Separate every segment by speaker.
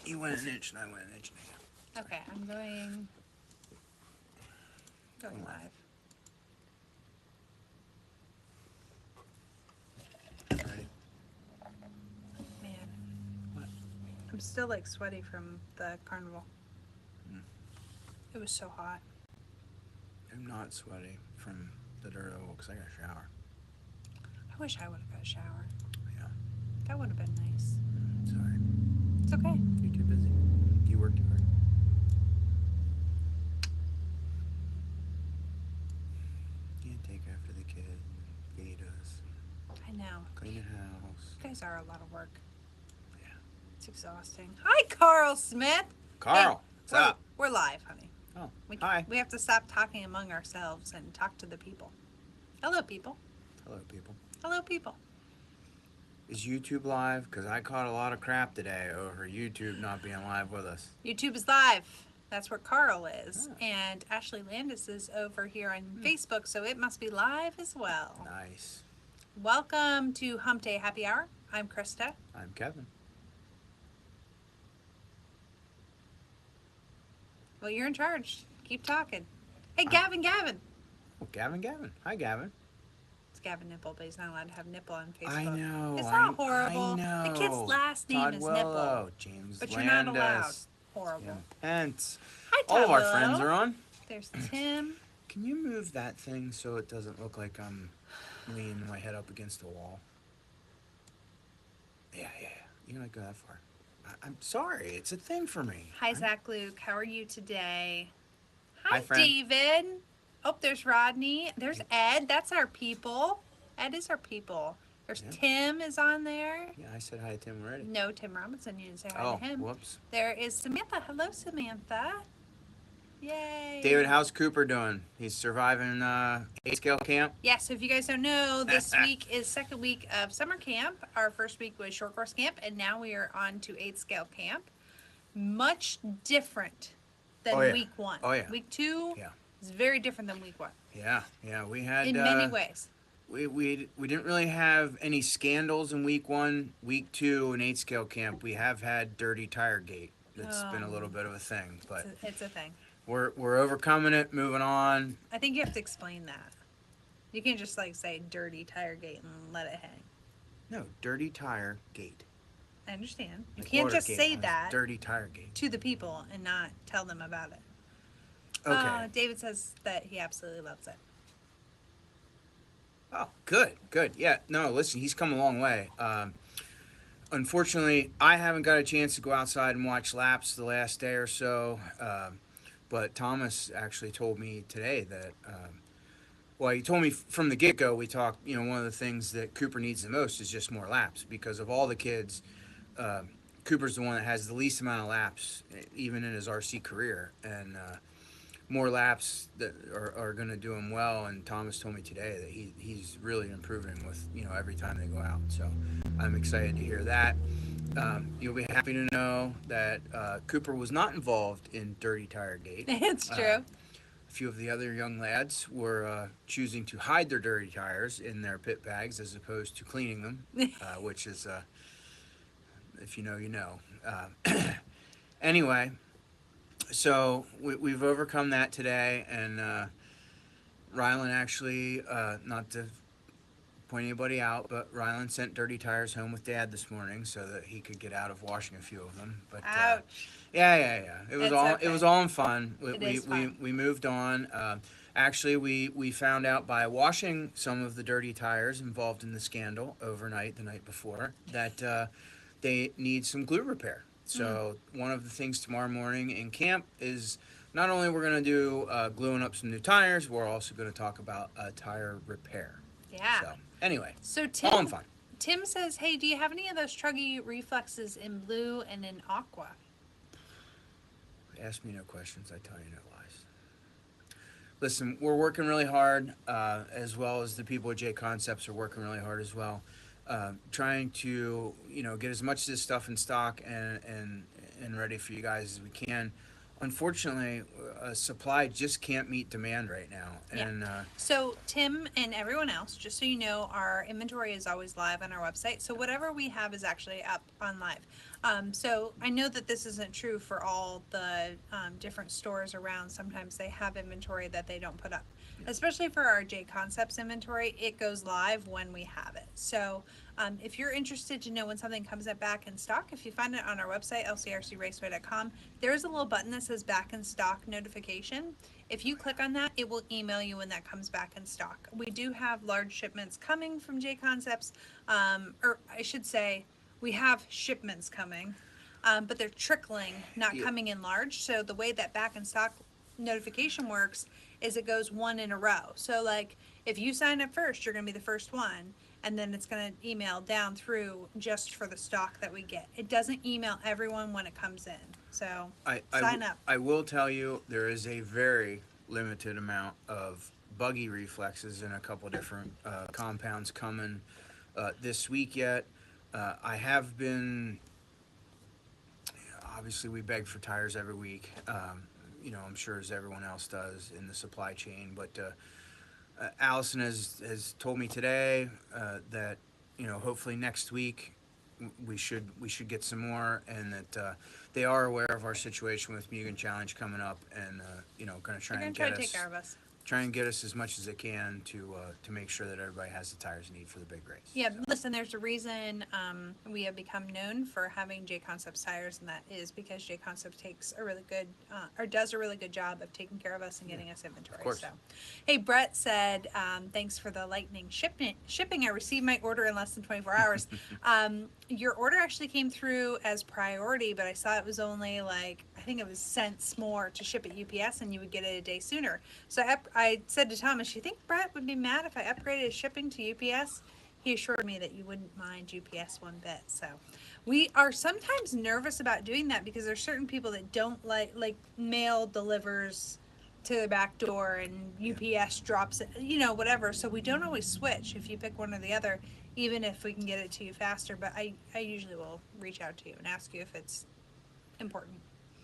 Speaker 1: You went an inch and I went an inch and a half.
Speaker 2: Okay, I'm going live.
Speaker 1: Ready?
Speaker 2: Man,
Speaker 1: What?
Speaker 2: I'm still like sweaty from the carnival.
Speaker 1: Mm.
Speaker 2: It was so hot.
Speaker 1: I'm not sweaty from the dirt oval because I got a shower.
Speaker 2: I wish I would have got a shower.
Speaker 1: Yeah.
Speaker 2: That would have been nice.
Speaker 1: Sorry.
Speaker 2: It's okay.
Speaker 1: You're too busy. You work too hard. Can't take after the kids, feed us,
Speaker 2: I know.
Speaker 1: clean the house.
Speaker 2: You guys are a lot of work.
Speaker 1: Yeah.
Speaker 2: It's exhausting. Hi, Carl Smith.
Speaker 1: Carl, what's up?
Speaker 2: We're live, honey.
Speaker 1: Oh,
Speaker 2: We,
Speaker 1: hi.
Speaker 2: We have to stop talking among ourselves and talk to the people. Hello, people.
Speaker 1: Hello, people.
Speaker 2: Hello, people.
Speaker 1: Is YouTube live? Because I caught a lot of crap today over YouTube not being live with us.
Speaker 2: YouTube is live. That's where Carl is.
Speaker 1: Ah.
Speaker 2: And Ashley Landis is over here on Facebook, so it must be live as well.
Speaker 1: Nice.
Speaker 2: Welcome to Hump Day Happy Hour. I'm Christa.
Speaker 1: I'm Kevin.
Speaker 2: Well, you're in charge. Keep talking. Hey, Gavin.
Speaker 1: Oh, Gavin. Hi, Gavin.
Speaker 2: It's Gavin Nipple, but he's not allowed to have Nipple on Facebook.
Speaker 1: I know.
Speaker 2: It's not horrible.
Speaker 1: I know.
Speaker 2: The kid's last name
Speaker 1: Todd
Speaker 2: is
Speaker 1: Willow,
Speaker 2: Nipple.
Speaker 1: James
Speaker 2: But
Speaker 1: Landis,
Speaker 2: you're not allowed. Horrible.
Speaker 1: Jim Pence.
Speaker 2: Hi,
Speaker 1: All of our
Speaker 2: Willow.
Speaker 1: friends are on.
Speaker 2: There's Tim.
Speaker 1: Can you move that thing so it doesn't look like I'm leaning my head up against the wall? Yeah. You're not go that far. I'm sorry. It's a thing for me.
Speaker 2: Hi, Zach Luke. How are you today?
Speaker 1: Hi,
Speaker 2: Hi,
Speaker 1: friend.
Speaker 2: David. Oh, there's Rodney. There's Ed. That's our people. Ed is our people. There's
Speaker 1: Yeah.
Speaker 2: Tim is on there.
Speaker 1: Yeah, I said hi to Tim already.
Speaker 2: No, Tim Robinson. You didn't say hi
Speaker 1: Oh,
Speaker 2: to him.
Speaker 1: whoops.
Speaker 2: There is Samantha. Hello, Samantha. Yay.
Speaker 1: David, how's Cooper doing? He's surviving 8-scale camp.
Speaker 2: Yeah, so if you guys don't know, this week is second week of summer camp. Our first week was short course camp, and now we are on to 8-scale camp. Much different than week one.
Speaker 1: Oh, yeah.
Speaker 2: Week two
Speaker 1: Yeah.
Speaker 2: is very different than week one.
Speaker 1: Yeah. We had
Speaker 2: In many ways.
Speaker 1: We didn't really have any scandals in week one. Week two in 8-scale camp, we have had dirty tire gate. It's been a little bit of a thing, but
Speaker 2: It's a thing.
Speaker 1: we're overcoming it, moving on.
Speaker 2: I think you have to explain that. You can't just like say dirty tire gate and let it hang.
Speaker 1: No, dirty tire gate.
Speaker 2: I understand. You
Speaker 1: Like
Speaker 2: can't just
Speaker 1: Watergate
Speaker 2: say
Speaker 1: has
Speaker 2: that
Speaker 1: dirty tire gate.
Speaker 2: to the people and not tell them about it.
Speaker 1: Okay.
Speaker 2: David says that he absolutely loves it.
Speaker 1: Oh, good. Yeah, no, listen, he's come a long way. Unfortunately, I haven't got a chance to go outside and watch laps the last day or so, but Thomas actually told me today that, well, he told me from the get-go, we talked, one of the things that Cooper needs the most is just more laps, because of all the kids, Cooper's the one that has the least amount of laps, even in his RC career, and more laps that are going to do him well. And Thomas told me today that he's really improving with every time they go out. So I'm excited to hear that. You'll be happy to know that Cooper was not involved in dirty tire gate.
Speaker 2: It's true.
Speaker 1: A few of the other young lads were choosing to hide their dirty tires in their pit bags as opposed to cleaning them, which is, if you know, you know. Anyway, so we've overcome that today, and Rylan actually, not to point anybody out, but Rylan sent dirty tires home with Dad this morning so that he could get out of washing a few of them. But
Speaker 2: Ouch.
Speaker 1: yeah. It was all in fun.
Speaker 2: It is fun.
Speaker 1: We moved on. Actually, we found out by washing some of the dirty tires involved in the scandal overnight the night before that they need some glue repair. So one of the things tomorrow morning in camp is not only we're going to do gluing up some new tires, we're also going to talk about tire repair.
Speaker 2: Yeah.
Speaker 1: So anyway,
Speaker 2: So
Speaker 1: all in fun.
Speaker 2: Tim says, hey, do you have any of those truggy reflexes in blue and in aqua?
Speaker 1: Ask me no questions, I tell you no lies. Listen, we're working really hard, as well as the people at J Concepts are working really hard as well. Trying to get as much of this stuff in stock and ready for you guys as we can. Unfortunately, supply just can't meet demand right now,
Speaker 2: Yeah.
Speaker 1: and
Speaker 2: So Tim and everyone else, just so you know, our inventory is always live on our website. So whatever we have is actually up on live. So I know that this isn't true for all the different stores around. Sometimes they have inventory that they don't put up. Especially for our J Concepts inventory, it goes live when we have it. So if you're interested to know when something comes back in stock, if you find it on our website, lcrcraceway.com, there is a little button that says back in stock notification. If you click on that, it will email you when that comes back in stock. We do have large shipments coming from J Concepts, or I should say, we have shipments coming, but they're trickling, not
Speaker 1: Yeah.
Speaker 2: coming in large. So the way that back in stock notification works is it goes one in a row. So like if you sign up first, you're going to be the first one, and then it's going to email down through just for the stock that we get. It doesn't email everyone when it comes in. So sign up.
Speaker 1: I will tell you there is a very limited amount of buggy reflexes in a couple different compounds coming this week yet. I have been, obviously we beg for tires every week. I'm sure as everyone else does in the supply chain, but Allison has told me today that hopefully next week we should get some more, and that they are aware of our situation with Mugen Challenge coming up, and going to
Speaker 2: They're
Speaker 1: try
Speaker 2: going
Speaker 1: and
Speaker 2: to try
Speaker 1: get
Speaker 2: to take
Speaker 1: us
Speaker 2: care of us.
Speaker 1: as much as they can to make sure that everybody has the tires they need for the big race.
Speaker 2: Yeah,
Speaker 1: So,
Speaker 2: listen, there's a reason we have become known for having J Concepts tires, and that is because J Concepts takes a really good, or does a really good job of taking care of us and getting us inventory.
Speaker 1: Of course.
Speaker 2: So, hey, Brett said, thanks for the lightning shipping. I received my order in less than 24 hours. Your order actually came through as priority, but I saw it was only like, I think it was cents more to ship at UPS, and you would get it a day sooner. So I said to Thomas, you think Brett would be mad if I upgraded his shipping to UPS? He assured me that you wouldn't mind UPS one bit. So we are sometimes nervous about doing that because there's certain people that don't like mail delivers to the back door and UPS drops it, whatever. So we don't always switch if you pick one or the other, even if we can get it to you faster. But I usually will reach out to you and ask you if it's important.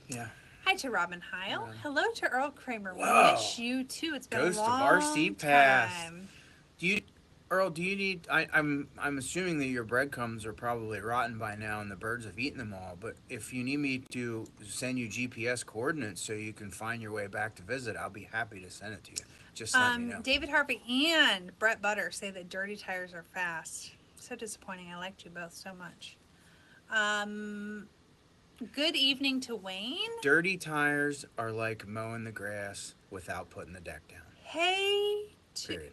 Speaker 1: yeah.
Speaker 2: Hi to Robin Heil. Hello to Earl Kramer. We
Speaker 1: Whoa.
Speaker 2: miss you too. It's been
Speaker 1: Ghost
Speaker 2: a
Speaker 1: of
Speaker 2: long
Speaker 1: RC Pass.
Speaker 2: time.
Speaker 1: Earl, do you need? I'm assuming that your breadcrumbs are probably rotten by now, and the birds have eaten them all. But if you need me to send you GPS coordinates so you can find your way back to visit, I'll be happy to send it to you. Just let me know.
Speaker 2: David Harvey and Brett Butter say that dirty tires are fast. So disappointing. I liked you both so much. Good evening to Wayne.
Speaker 1: Dirty tires are like mowing the grass without putting the deck down.
Speaker 2: Hey.
Speaker 1: Period.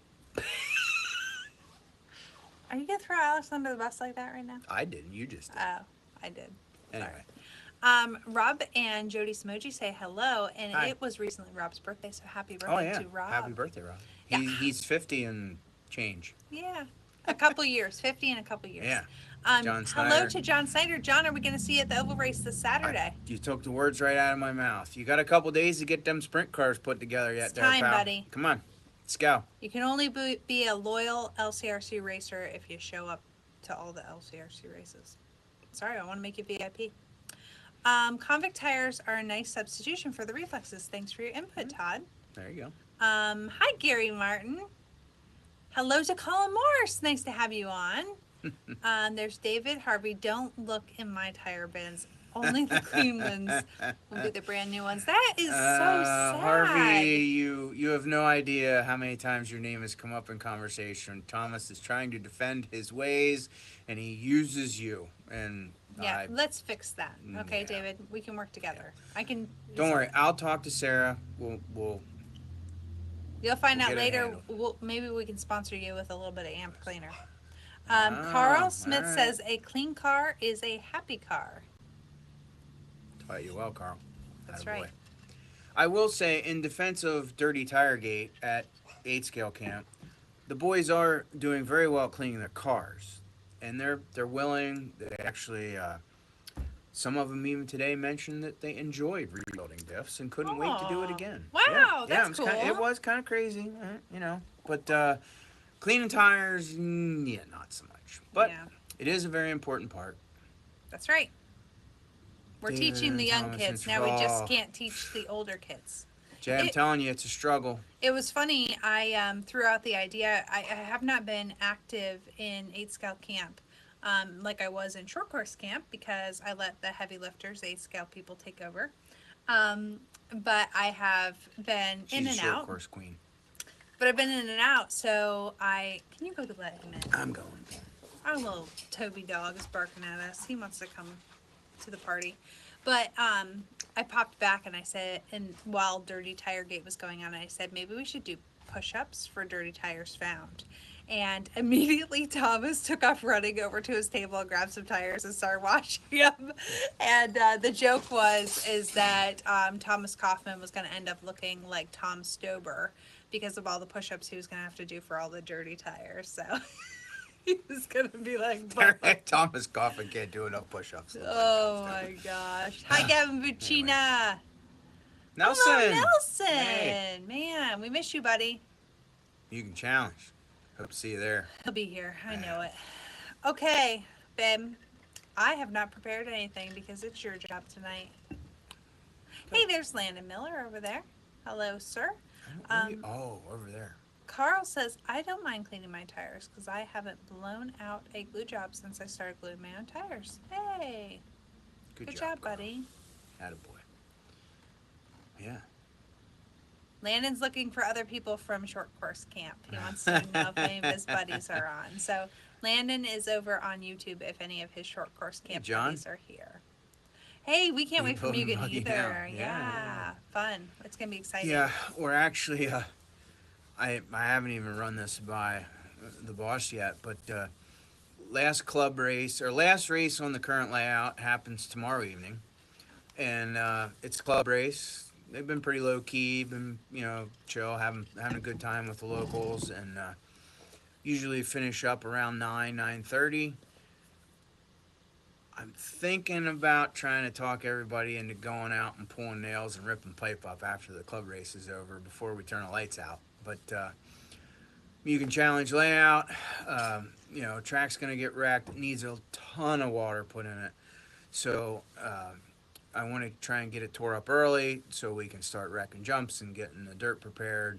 Speaker 2: Are you gonna throw Alex under the bus like that right now?
Speaker 1: I didn't. You just did.
Speaker 2: Oh, I did.
Speaker 1: Anyway.
Speaker 2: Sorry. Rob and Jody Smoji say hello, and
Speaker 1: Hi.
Speaker 2: it was recently Rob's birthday, so happy birthday to Rob.
Speaker 1: Happy birthday, Rob.
Speaker 2: Yeah.
Speaker 1: He's 50 and change.
Speaker 2: Yeah, a couple years, 50 in a couple years.
Speaker 1: Yeah. John
Speaker 2: Hello
Speaker 1: Snyder.
Speaker 2: to John Snyder. John, are we going to see you at the Oval Race this Saturday?
Speaker 1: You took the words right out of my mouth. You got a couple days to get them sprint cars put together yet,
Speaker 2: It's
Speaker 1: there,
Speaker 2: time,
Speaker 1: pal.
Speaker 2: buddy.
Speaker 1: Come on, let's go.
Speaker 2: You can only be a loyal LCRC racer if you show up to all the LCRC races. Sorry, I want to make you VIP. Convict tires are a nice substitution for the reflexes. Thanks for your input, Todd.
Speaker 1: There you go.
Speaker 2: Hi, Gary Martin. Hello to Colin Morse. Nice to have you on. There's David Harvey. Don't look in my tire bins. Only the clean ones will be the brand new ones. That is so sad.
Speaker 1: Harvey, you have no idea how many times your name has come up in conversation. Thomas is trying to defend his ways, and he uses you. And
Speaker 2: Yeah, let's fix that. Okay,
Speaker 1: Yeah.
Speaker 2: David, we can work together. I can.
Speaker 1: Don't worry, I'll talk to Sarah. We'll
Speaker 2: You'll find out
Speaker 1: get it
Speaker 2: later.
Speaker 1: handled.
Speaker 2: Maybe we can sponsor you with a little bit of amp cleaner.
Speaker 1: Oh,
Speaker 2: Carl Smith
Speaker 1: all right.
Speaker 2: says a clean car is a happy car.
Speaker 1: taught you well, Carl.
Speaker 2: That's
Speaker 1: Attaboy.
Speaker 2: right.
Speaker 1: I will say, in defense of Dirty Tire Gate at 8 Scale Camp, the boys are doing very well cleaning their cars, and they're willing. They actually, some of them even today mentioned that they enjoyed rebuilding diffs and couldn't wait to do it
Speaker 2: Aw.
Speaker 1: again.
Speaker 2: Wow,
Speaker 1: yeah,
Speaker 2: that's
Speaker 1: it
Speaker 2: cool.
Speaker 1: was kind of crazy, but cleaning tires, not so much. But
Speaker 2: Yeah.
Speaker 1: it is a very important part.
Speaker 2: That's right. We're
Speaker 1: David
Speaker 2: teaching the
Speaker 1: and
Speaker 2: young
Speaker 1: Thomas
Speaker 2: kids.
Speaker 1: and
Speaker 2: Now we just
Speaker 1: Trawl.
Speaker 2: can't teach the older kids.
Speaker 1: Jay, I'm
Speaker 2: It-
Speaker 1: telling you, it's a struggle.
Speaker 2: It was funny. I threw out the idea. I have not been active in 8 Scout camp like I was in short course camp because I let the heavy lifters, 8 Scout people, take over. But I have been
Speaker 1: She's
Speaker 2: in
Speaker 1: a
Speaker 2: and
Speaker 1: short
Speaker 2: out.
Speaker 1: course queen.
Speaker 2: But I've been in and out, so can you go to let him in?
Speaker 1: I'm going.
Speaker 2: Our little Toby dog is barking at us. He wants to come to the party. But I popped back and I said, and while Dirty Tire Gate was going on, I said, maybe we should do push-ups for Dirty Tires Found. And immediately Thomas took off running over to his table and grabbed some tires and started washing them. And the joke is that Thomas Kaufman was going to end up looking like Tom Stober because of all the push-ups he was going to have to do for all the dirty tires. So he was going to be like,
Speaker 1: Thomas Coffin can't do enough push-ups.
Speaker 2: oh my gosh. Hi, Gavin Buccina.
Speaker 1: Nelson.
Speaker 2: Hello, Nelson.
Speaker 1: Hey.
Speaker 2: Man, we miss you, buddy.
Speaker 1: You can challenge. Hope to see you there.
Speaker 2: He'll be here. I know it. Okay, babe. I have not prepared anything because it's your job tonight. Hey, there's Landon Miller over there. Hello, sir.
Speaker 1: Over there.
Speaker 2: Carl says, I don't mind cleaning my tires because I haven't blown out a glue job since I started gluing my own tires. Hey. Good job,
Speaker 1: Carl.
Speaker 2: buddy.
Speaker 1: Attaboy. Yeah.
Speaker 2: Landon's looking for other people from short course camp. He wants to know if any of his buddies are on. So Landon is over on YouTube if any of his short course camp buddies are here. Hey, we can't wait for Mugen either. Yeah. Fun. It's going to be exciting.
Speaker 1: Yeah, we're actually, I haven't even run this by the boss yet, but last race on the current layout happens tomorrow evening. And it's a club race. They've been pretty low key, been chill, having a good time with the locals, and usually finish up around 9:30. I'm thinking about trying to talk everybody into going out and pulling nails and ripping pipe up after the club race is over before we turn the lights out. But you can challenge layout. Track's gonna get wrecked. It needs a ton of water put in it, so. I want to try and get it tore up early so we can start wrecking jumps and getting the dirt prepared.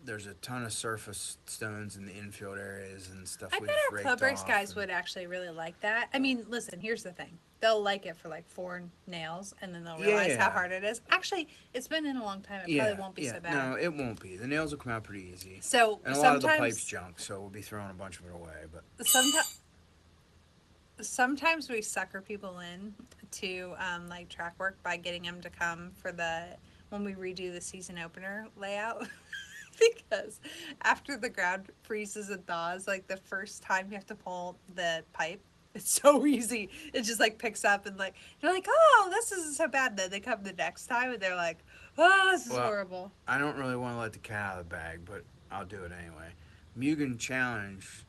Speaker 1: There's a ton of surface stones in the infield areas and stuff.
Speaker 2: I bet our club race guys would actually really like that. I mean, listen, here's the thing. They'll like it for like 4 nails and then they'll realize how hard it is. Actually, it's been in a long time. It probably won't be so bad.
Speaker 1: No, it won't be. The nails will come out pretty easy.
Speaker 2: So
Speaker 1: and a lot of the pipe's junk, so we'll be throwing a bunch of it away. But
Speaker 2: sometimes we sucker people in to like track work by getting them to come for when we redo the season opener layout. Because after the ground freezes and thaws, like the first time you have to pull the pipe, it's so easy. It just like picks up and like you're like, oh, this isn't so bad. Then they come the next time and they're like, oh, this is horrible.
Speaker 1: I don't really want to let the cat out of the bag, but I'll do it anyway. Mugen Challenge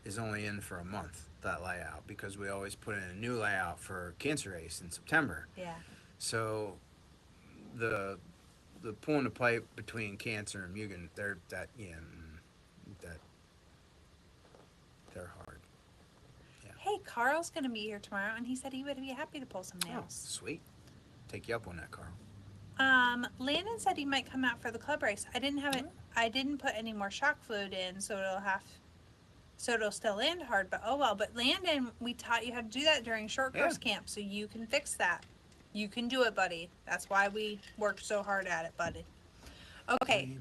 Speaker 1: is only in for a month, that layout, because we always put in a new layout for Cancer Race in September.
Speaker 2: Yeah.
Speaker 1: So the pulling the pipe between Cancer and Mugen, they're hard. Yeah.
Speaker 2: Hey, Carl's gonna be here tomorrow, and he said he would be happy to pull some nails.
Speaker 1: Oh, sweet. Take you up on that, Carl.
Speaker 2: Landon said he might come out for the club race. I didn't put any more shock fluid in, so it'll still land hard, but oh well. But Landon, we taught you how to do that during short course camp, so you can fix that. You can do it, buddy. That's why we worked so hard at it, buddy. Okay.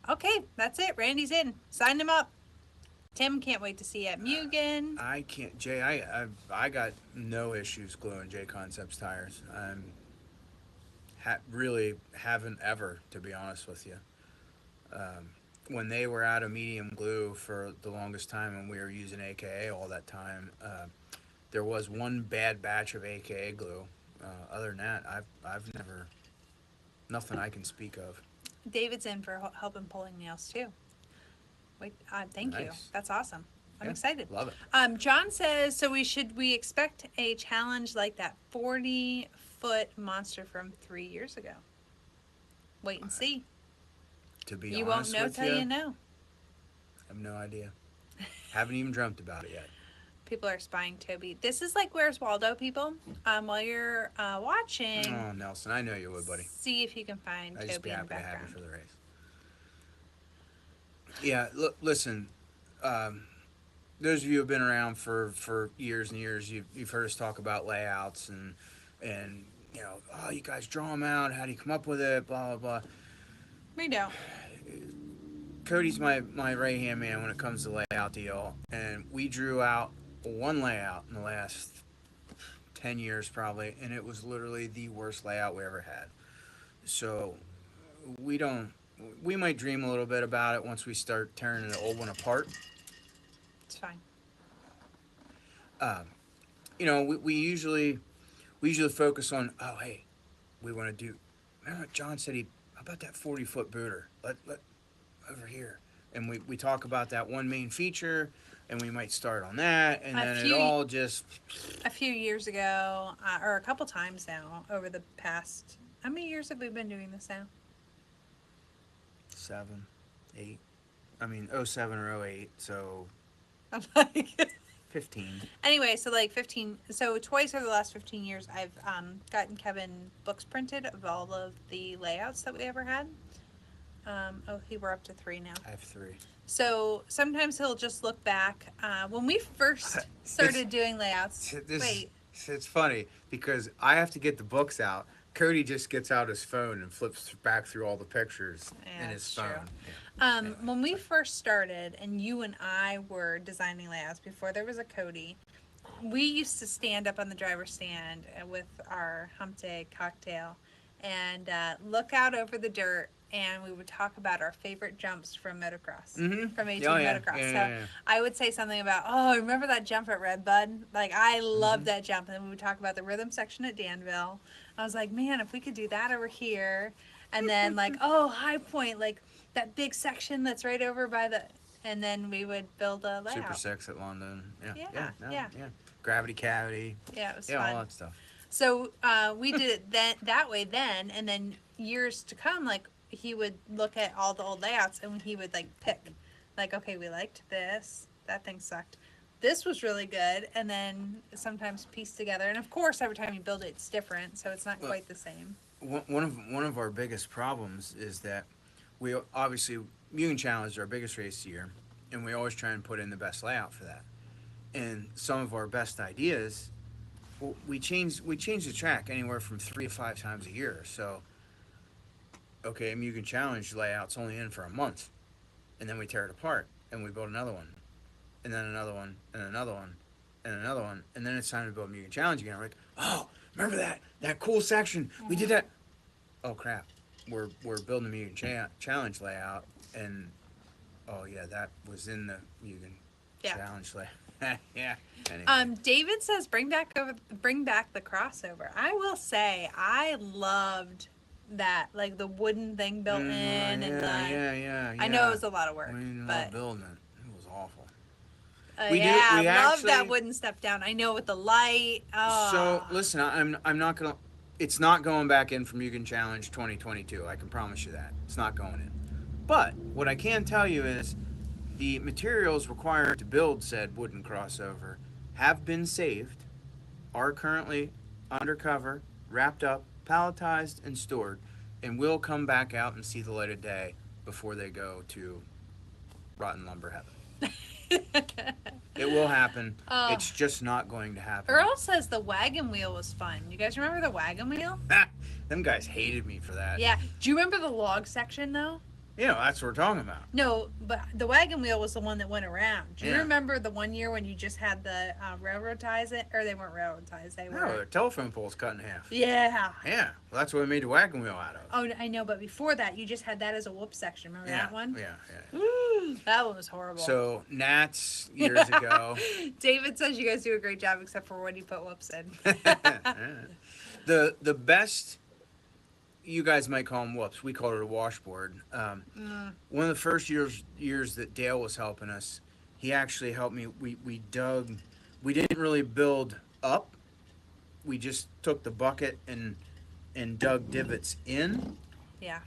Speaker 2: Okay, that's it. Randy's in. Sign him up. Tim can't wait to see you at Mugen.
Speaker 1: I can't, Jay. I got no issues gluing J Concepts tires. Really haven't ever, to be honest with you. When they were out of medium glue for the longest time, and we were using AKA all that time, there was one bad batch of AKA glue. Other than that, I've never, nothing I can speak of.
Speaker 2: David's in for helping pulling nails too. Wait, thank you.
Speaker 1: Nice.
Speaker 2: That's awesome. I'm excited.
Speaker 1: Love it.
Speaker 2: John says, so we expect a challenge like that 40-foot monster from 3 years ago. Wait and see.
Speaker 1: To be
Speaker 2: You
Speaker 1: honest
Speaker 2: won't know
Speaker 1: with
Speaker 2: till you know.
Speaker 1: I have no idea. Haven't even dreamt about it yet.
Speaker 2: People are spying Toby. This is like Where's Waldo, people. While you're watching,
Speaker 1: Oh, Nelson, I know you would, buddy.
Speaker 2: see if you can find
Speaker 1: I'd just be
Speaker 2: Toby in the
Speaker 1: happy to have you
Speaker 2: background.
Speaker 1: for the race. Yeah, look, listen. Those of you who have been around for years and years, you've heard us talk about layouts and oh, you guys draw them out. How do you come up with it? Blah blah blah.
Speaker 2: We don't.
Speaker 1: Cody's my right hand man when it comes to layout deal, and we drew out one layout in the last 10 years probably, and it was literally the worst layout we ever had. So we don't. We might dream a little bit about it once we start tearing the old one apart.
Speaker 2: It's fine.
Speaker 1: We usually focus on, oh hey, we want to do. Remember what John said? How about that 40-foot booter? Let over here, and we talk about that one main feature, and we might start on that, and then it all just.
Speaker 2: A few years ago, or a couple times now, over the past. How many years have we been doing this now?
Speaker 1: 7, 8. I mean, 07 or 08, so.
Speaker 2: I'm like.
Speaker 1: 15.
Speaker 2: Anyway, so like 15. So twice over the last 15 years, I've gotten Kevin books printed of all of the layouts that we ever had. We're up to 3 now.
Speaker 1: I have 3.
Speaker 2: So sometimes he'll just look back. When we first started doing layouts,
Speaker 1: It's funny because I have to get the books out. Cody just gets out his phone and flips back through all the pictures in his phone. Yeah. Anyway.
Speaker 2: When we first started, and you and I were designing layouts before there was a Cody, we used to stand up on the driver's stand with our Hump Day cocktail and look out over the dirt, and we would talk about our favorite jumps from motocross, from 18 motocross. I would say something about, oh, remember that jump at Redbud? Like, I loved that jump. And then we would talk about the rhythm section at Danville. I was like, man, if we could do that over here. And then, like, oh, High Point, like that big section that's right over by the, and then we would build a layout.
Speaker 1: Super 6 at London.
Speaker 2: Yeah.
Speaker 1: Gravity Cavity.
Speaker 2: Yeah, it was
Speaker 1: fun.
Speaker 2: fun.
Speaker 1: All that stuff.
Speaker 2: So we did it that way then, and then years to come, like, he would look at all the old layouts and he would like pick, like, okay, we liked this, that thing sucked, this was really good, and then sometimes piece together. And of course, every time you build it, it's different, so it's not quite the same.
Speaker 1: One of our biggest problems is that we obviously Mugen Challenge is our biggest race of the year, and we always try and put in the best layout for that. And some of our best ideas, we change the track anywhere from 3 to 5 times a year. So. Okay, Mugen Challenge layout's only in for a month, and then we tear it apart and we build another one, and then another one, and another one, and another one, and then it's time to build Mugen Challenge again. We're like, oh, remember that cool section? We did that. Oh crap, we're building the Mugen Challenge layout, and oh yeah, that was in the Mugen Challenge layout. Yeah. Anyway.
Speaker 2: David says bring back the crossover. I will say I loved that, like the wooden thing built in, and
Speaker 1: yeah.
Speaker 2: I know it was a lot of work, but
Speaker 1: building it was awful.
Speaker 2: I love that wooden step down. I know, with the light. Oh.
Speaker 1: So listen, I'm not gonna. It's not going back in for Mugen Challenge 2022. I can promise you that it's not going in. But what I can tell you is the materials required to build said wooden crossover have been saved, are currently undercover, wrapped up, palletized, and stored, and will come back out and see the light of day before they go to rotten lumber heaven. It will happen. It's just not going to happen.
Speaker 2: Earl says the wagon wheel was fun. You guys remember the wagon wheel?
Speaker 1: Them guys hated me for that.
Speaker 2: Yeah. Do you remember the log section though?
Speaker 1: Yeah, that's what we're talking about.
Speaker 2: No, but the wagon wheel was the one that went around. Do you remember the one year when you just had the railroad ties or they weren't railroad ties? They were.
Speaker 1: No, their telephone poles cut in half.
Speaker 2: Yeah.
Speaker 1: Yeah, well, that's what we made the wagon wheel out of.
Speaker 2: Oh, I know, but before that, you just had that as a whoop section. Remember that one?
Speaker 1: Yeah.
Speaker 2: That one was horrible.
Speaker 1: So, Nats years ago.
Speaker 2: David says you guys do a great job, except for when you put whoops in.
Speaker 1: The best, you guys might call them whoops. We called it a washboard. One of the first years that Dale was helping us, he actually helped me. We dug. We didn't really build up. We just took the bucket and dug divots in.
Speaker 2: Yeah.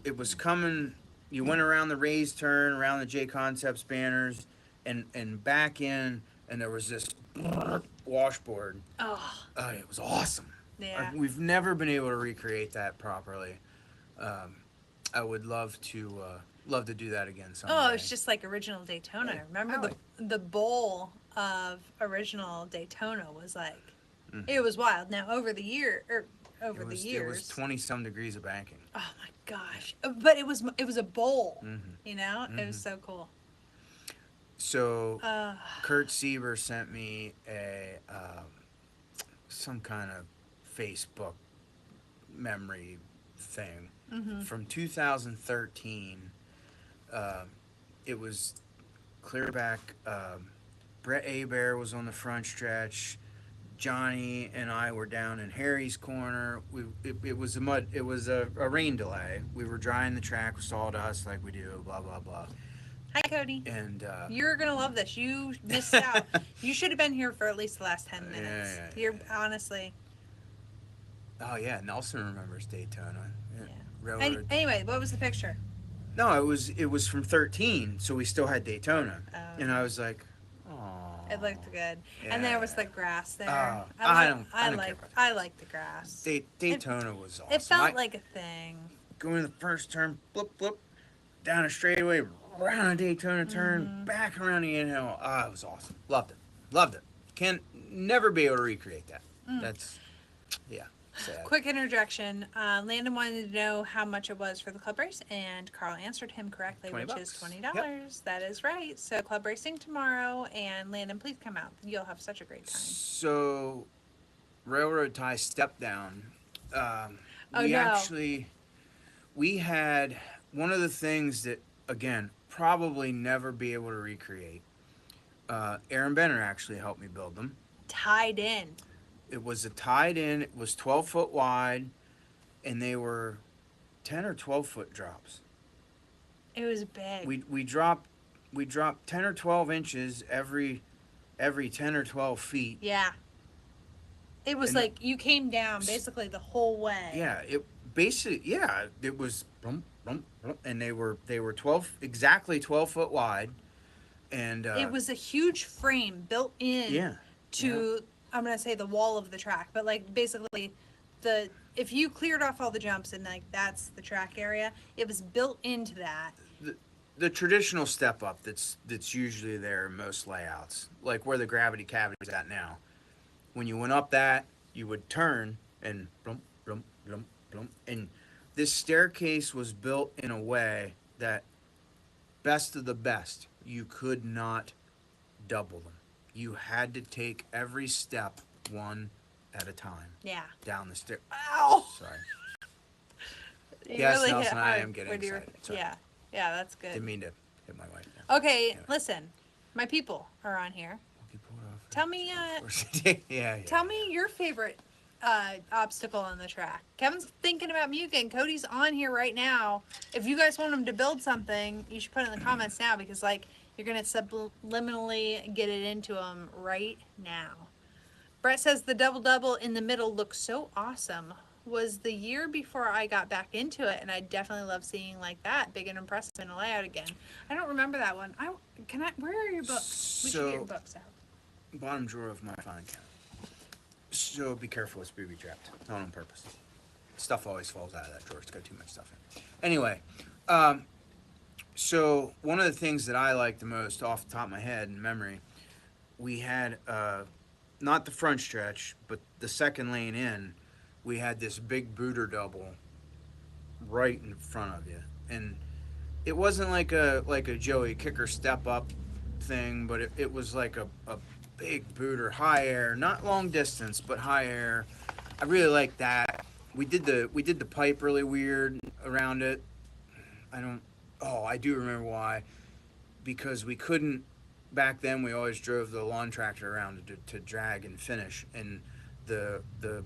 Speaker 1: It was coming. You went around the raised turn, around the J Concepts banners, and back in, and there was this washboard.
Speaker 2: Oh,
Speaker 1: It was awesome.
Speaker 2: yeah.
Speaker 1: We've never been able to recreate that properly. I would love to do that again someday.
Speaker 2: Oh, it's just like original Daytona.
Speaker 1: Yeah,
Speaker 2: Remember
Speaker 1: I like-
Speaker 2: the bowl of original Daytona was like,
Speaker 1: Mhm.
Speaker 2: it was wild. Now over the year, or over
Speaker 1: it
Speaker 2: the
Speaker 1: was,
Speaker 2: years,
Speaker 1: It was 20 some degrees of banking.
Speaker 2: oh my gosh! But it was a bowl.
Speaker 1: Mhm.
Speaker 2: You know, it was
Speaker 1: Mhm.
Speaker 2: so cool.
Speaker 1: So
Speaker 2: Uh,
Speaker 1: Kurt Sieber sent me a some kind of Facebook memory thing
Speaker 2: mhm.
Speaker 1: from 2013. It was clear back. Brett Abear was on the front stretch. Johnny and I were down in Harry's corner. It was a mud. It was a rain delay. We were drying the track with sawdust like we do. Blah blah blah.
Speaker 2: Hi, Cody.
Speaker 1: And
Speaker 2: You're gonna love this. You missed out. You should have been here for at least the last 10 minutes.
Speaker 1: Yeah,
Speaker 2: You're honestly.
Speaker 1: oh yeah, Nelson remembers Daytona. Yeah.
Speaker 2: Yeah.
Speaker 1: Railroad.
Speaker 2: Anyway, what was the picture?
Speaker 1: No, it was from 13, so we still had Daytona,
Speaker 2: Oh,
Speaker 1: and I was like, oh.
Speaker 2: it looked good, and there was the grass there.
Speaker 1: Oh,
Speaker 2: I
Speaker 1: don't care about
Speaker 2: I like the grass.
Speaker 1: Daytona was awesome.
Speaker 2: It felt like a thing.
Speaker 1: Going to the first turn, blip blip, down a straightaway, around a Daytona turn,
Speaker 2: Mhm.
Speaker 1: back around the inhill. Ah, it was awesome. Loved it. Can never be able to recreate that. That's, yeah, sad.
Speaker 2: Quick interjection. Landon wanted to know how much it was for the club race, and Carl answered him correctly, which
Speaker 1: $20.
Speaker 2: is $20. That is right. So club racing tomorrow, and Landon, please come out. You'll have such a great time.
Speaker 1: So, railroad tie step down.
Speaker 2: Oh,
Speaker 1: We
Speaker 2: no.
Speaker 1: actually, we had one of the things that, again, probably never be able to recreate. Aaron Benner actually helped me build them.
Speaker 2: Tied in.
Speaker 1: It was a tied in. It was 12 foot wide, and they were 10 or 12 foot drops.
Speaker 2: It was big.
Speaker 1: We dropped 10 or 12 inches every 10 or 12 feet.
Speaker 2: Yeah. It was
Speaker 1: And
Speaker 2: like you came down basically the whole way.
Speaker 1: Yeah, it was brum, brum, brum, and they were 12 exactly 12 foot wide, and
Speaker 2: It was a huge frame built in
Speaker 1: yeah
Speaker 2: to I'm gonna say the wall of the track, but like basically if you cleared off all the jumps and like that's the track area, it was built into that.
Speaker 1: the traditional step up that's usually there in most layouts, like where the gravity cavity is at now. When you went up that, you would turn and blum, blum, blum, blum. And this staircase was built in a way that, best of the best, you could not double them. You had to take every step one at a time
Speaker 2: Yeah.
Speaker 1: down the stair.
Speaker 2: Ow!
Speaker 1: Sorry.
Speaker 2: You
Speaker 1: Yes,
Speaker 2: really hit
Speaker 1: Nelson, I
Speaker 2: hard
Speaker 1: am getting
Speaker 2: when you were-
Speaker 1: excited. Sorry.
Speaker 2: Yeah. Yeah, that's good.
Speaker 1: Didn't mean to hit my wife. Yeah.
Speaker 2: Okay,
Speaker 1: Yeah.
Speaker 2: listen. My people are on here.
Speaker 1: You pull it off.
Speaker 2: Tell me
Speaker 1: Yeah.
Speaker 2: tell me your favorite obstacle on the track. Kevin's thinking about Mugen. Cody's on here right now. If you guys want him to build something, you should put it in the comments now because like you're gonna subliminally get it into him right now. Brett says the double in the middle looks so awesome. Was the year before I got back into it, and I definitely love seeing like that big and impressive in a layout again. I don't remember that one. Where are your books? We should get your books out.
Speaker 1: Bottom drawer of my filing cabinet. So be careful, it's booby trapped. Not on purpose. Stuff always falls out of that drawer. It's got too much stuff in. Anyway, so one of the things that I like the most off the top of my head in memory, we had not the front stretch, but the second lane in, we had this big booter double right in front of you. And it wasn't like a Joey Kicker step up thing, but it was like a big booter, high air, not long distance, but high air. I really like that. We did the pipe really weird around it. I do remember why. Because we couldn't, back then we always drove the lawn tractor around to drag and finish, and the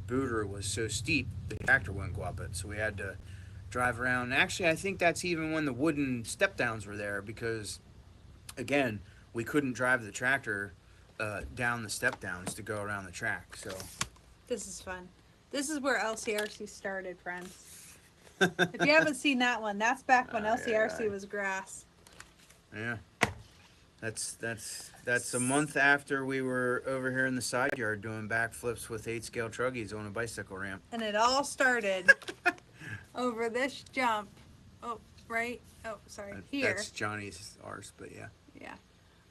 Speaker 1: booter was so steep the tractor wouldn't go up it, so we had to drive around. And actually, I think that's even when the wooden step downs were there, because again, we couldn't drive the tractor down the step downs to go around the track. So
Speaker 2: This is fun. This is where LCRC started, friends. If you haven't seen that one, that's back when LCRC was grass.
Speaker 1: yeah. That's a month after we were over here in the side yard doing backflips with 8-scale truggies on a bicycle ramp.
Speaker 2: And it all started over this jump. Oh, right. Oh, sorry. Here.
Speaker 1: That's Johnny's ours, but yeah.
Speaker 2: Yeah.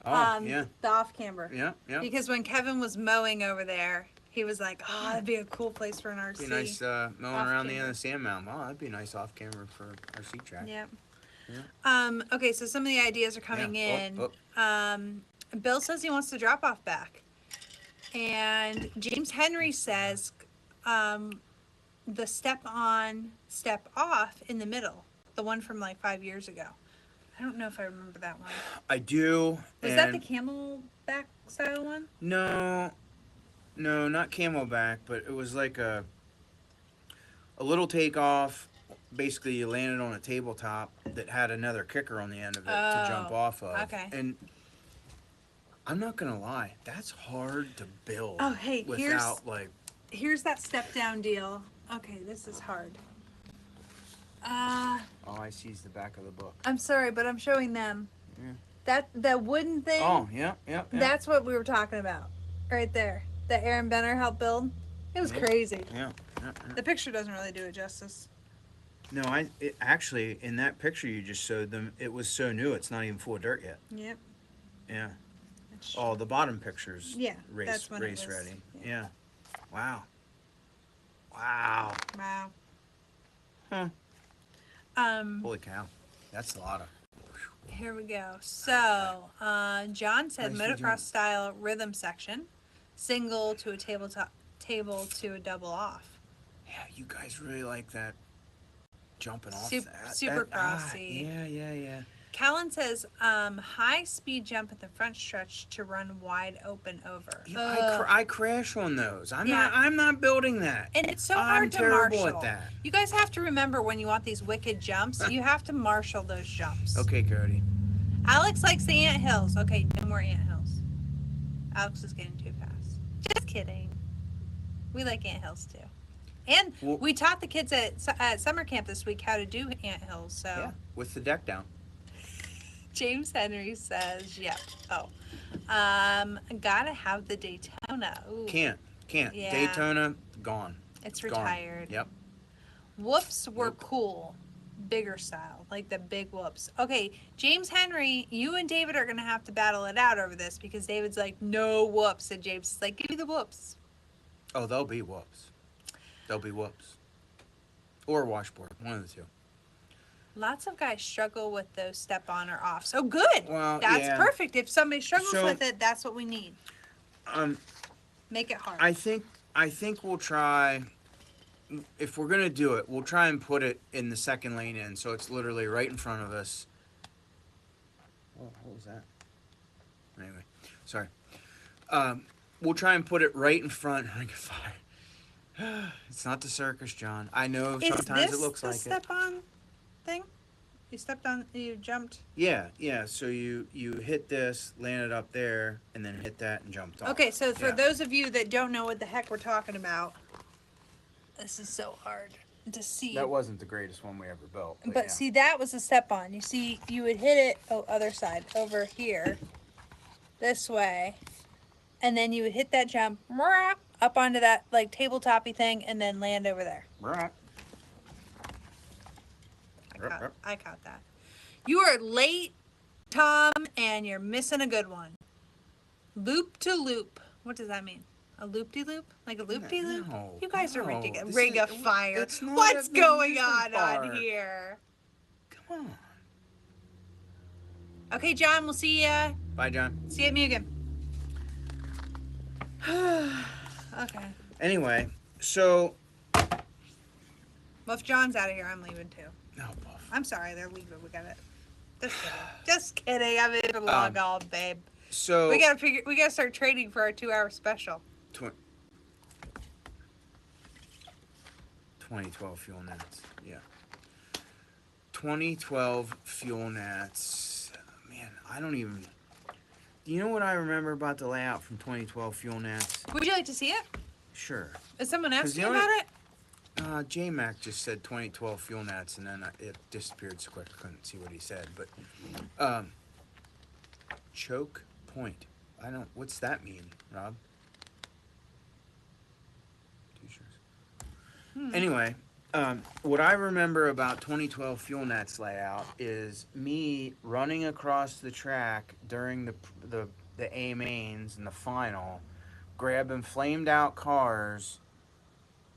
Speaker 1: Oh, yeah.
Speaker 2: The off camber.
Speaker 1: Yeah, yeah.
Speaker 2: Because when Kevin was mowing over there, he was like, "Oh, that'd be a cool place for an RC."
Speaker 1: Be nice mowing
Speaker 2: off
Speaker 1: around the end
Speaker 2: camber.
Speaker 1: of the sand mountain. Wow, that'd be a nice off camera for RC track.
Speaker 2: Yep.
Speaker 1: Yeah.
Speaker 2: Okay, so some of the ideas are coming
Speaker 1: Yeah.
Speaker 2: in.
Speaker 1: Oh.
Speaker 2: Bill says he wants the drop off back. And James Henry says the step on, step off in the middle. The one from like 5 years ago. I don't know if I remember that one.
Speaker 1: I do.
Speaker 2: Was that the camelback style one?
Speaker 1: No, not camelback, but it was like a little takeoff. Basically, you landed on a tabletop that had another kicker on the end of it to jump off of.
Speaker 2: Okay.
Speaker 1: And I'm not gonna lie, that's hard to build.
Speaker 2: Oh, hey,
Speaker 1: without
Speaker 2: here's that step down deal. Okay, this is hard.
Speaker 1: All I see is the back of the book.
Speaker 2: I'm sorry, but I'm showing them.
Speaker 1: Yeah.
Speaker 2: That wooden thing.
Speaker 1: Oh, yeah.
Speaker 2: That's what we were talking about, right there. That Aaron Benner helped build. It was crazy.
Speaker 1: Yeah.
Speaker 2: The picture doesn't really do it justice.
Speaker 1: No, actually in that picture you just showed them, it was so new it's not even full of dirt yet.
Speaker 2: Yep.
Speaker 1: Yeah. Oh, the bottom pictures.
Speaker 2: Yeah,
Speaker 1: Race
Speaker 2: that's when it was,
Speaker 1: ready.
Speaker 2: yeah.
Speaker 1: Yeah. Wow.
Speaker 2: Wow.
Speaker 1: Huh. Holy cow. That's a lot of.
Speaker 2: Here we go. So, John said
Speaker 1: Nicely
Speaker 2: motocross
Speaker 1: done.
Speaker 2: style rhythm section, single to a table to a double off.
Speaker 1: Yeah, you guys really like that jumping off that.
Speaker 2: Super crossy.
Speaker 1: Yeah.
Speaker 2: Callan says high speed jump at the front stretch to run wide open over.
Speaker 1: Yeah, I crash on those. I'm
Speaker 2: Yeah.
Speaker 1: not building that.
Speaker 2: And it's so
Speaker 1: I'm
Speaker 2: hard to
Speaker 1: terrible
Speaker 2: marshal.
Speaker 1: at that.
Speaker 2: You guys have to remember when you want these wicked jumps, you have to marshal those jumps.
Speaker 1: Okay, Cody.
Speaker 2: Alex likes the anthills. Okay, no more anthills. Alex is getting too fast. Just kidding. We like anthills too. And we taught the kids at summer camp this week how to do anthills. So
Speaker 1: Yeah, with the deck down.
Speaker 2: James Henry says, yep. Oh. Gotta have the Daytona. Ooh.
Speaker 1: Can't.
Speaker 2: Yeah.
Speaker 1: Daytona, gone.
Speaker 2: It's
Speaker 1: Gone.
Speaker 2: retired.
Speaker 1: Yep.
Speaker 2: Whoops were cool. Bigger style. Like the big whoops. Okay, James Henry, you and David are going to have to battle it out over this because David's like, no whoops. And James is like, give me the whoops.
Speaker 1: Oh, they'll be whoops. Or washboard. One of the two.
Speaker 2: Lots of guys struggle with those step on or off. So good.
Speaker 1: Well,
Speaker 2: that's
Speaker 1: yeah.
Speaker 2: perfect. If somebody struggles
Speaker 1: So-
Speaker 2: with it, that's what we need. Make it hard.
Speaker 1: I think we'll try. If we're gonna do it, we'll try and put it in the second lane in, so it's literally right in front of us. Oh, what was that? Anyway, sorry. We'll try and put it right in front. Ring of Fire. It's not the circus, John. I know sometimes it looks like
Speaker 2: Is this the step-on thing? You stepped on, you jumped.
Speaker 1: it. Yeah. So you hit this, landed up there, and then hit that and jumped off.
Speaker 2: Okay, so for
Speaker 1: Yeah.
Speaker 2: those of you that don't know what the heck we're talking about, this is so hard to see.
Speaker 1: That wasn't the greatest one we ever built.
Speaker 2: But
Speaker 1: yeah.
Speaker 2: see, that was a step on. You see, you would hit it, other side, over here, this way, and then you would hit that jump, up onto that, like, tabletop-y thing, and then land over there.
Speaker 1: Right.
Speaker 2: I caught that. You are late, Tom, and you're missing a good one. Loop to loop. What does that mean? A loop-de-loop? Like a loop-de-loop?
Speaker 1: No,
Speaker 2: You guys are
Speaker 1: no,
Speaker 2: ridiculous.
Speaker 1: this
Speaker 2: Ring
Speaker 1: is-
Speaker 2: of fire.
Speaker 1: it's not
Speaker 2: What's
Speaker 1: an
Speaker 2: going
Speaker 1: amusement
Speaker 2: on
Speaker 1: park.
Speaker 2: here?
Speaker 1: Come on.
Speaker 2: Okay, John, we'll see ya.
Speaker 1: Bye, John.
Speaker 2: See you at Mugen. Okay.
Speaker 1: Anyway, so.
Speaker 2: Well, if John's out of here, I'm leaving too.
Speaker 1: No, Buff.
Speaker 2: I'm sorry, they're leaving. We got it. Just kidding. Just kidding. I'm in the long haul, babe.
Speaker 1: So.
Speaker 2: We gotta start trading for our 2-hour special.
Speaker 1: 2012 fuel nats. Yeah. 2012 fuel nats. Man, I don't even. Do you know what I remember about the layout from 2012 fuel nats?
Speaker 2: Would you like to see it?
Speaker 1: Sure.
Speaker 2: Is someone
Speaker 1: 'Cause
Speaker 2: asking
Speaker 1: the only-
Speaker 2: about it?
Speaker 1: J-Mac just said 2012 fuel nats, and then it disappeared so quick I couldn't see what he said. But Choke point. I don't. What's that mean, Rob? T-shirts. Anyway, what I remember about 2012 Fuel Net's layout is me running across the track during the A mains and the final, grabbing flamed out cars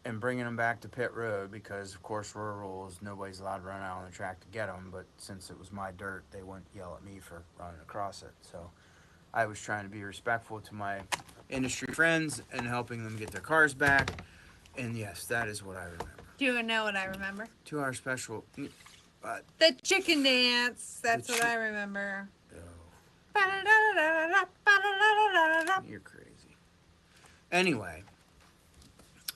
Speaker 1: and bringing them back to pit road because, of course, rural rules, nobody's allowed to run out on the track to get them. But since it was my dirt, they wouldn't yell at me for running across it. So I was trying to be respectful to my industry friends and helping them get their cars back. And yes, that is what I remember.
Speaker 2: Do you know what I remember?
Speaker 1: 2 hour special.
Speaker 2: The chicken dance. That's what I remember.
Speaker 1: Oh, you're crazy. Anyway,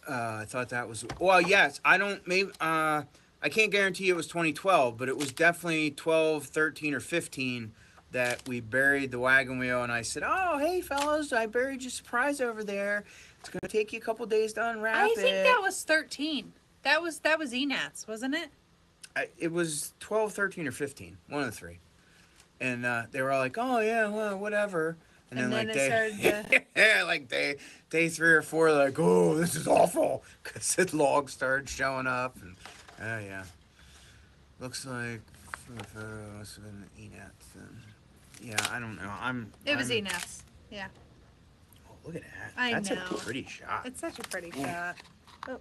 Speaker 1: I thought that was, well, yes, I don't, maybe, I can't guarantee it was 2012, but it was definitely 12, 13, or 15 that we buried the wagon wheel, and I said, oh, hey, fellas, I buried your surprise over there. It's going to take you a couple days to unwrap it.
Speaker 2: I think that was 13. That was ENATS, wasn't it?
Speaker 1: It was 12, 13, or 15, one of the three. And they were all like, oh, yeah, well, whatever. And then like yeah, like day 3 or 4, like, oh, this is awful, because the logs started showing up, and oh yeah, looks like the photo must have been ENATS then. Yeah, I don't know.
Speaker 2: It was ENATS. Yeah.
Speaker 1: Oh, look at that.
Speaker 2: I
Speaker 1: That's
Speaker 2: know.
Speaker 1: a pretty shot.
Speaker 2: It's such a pretty shot. Oh.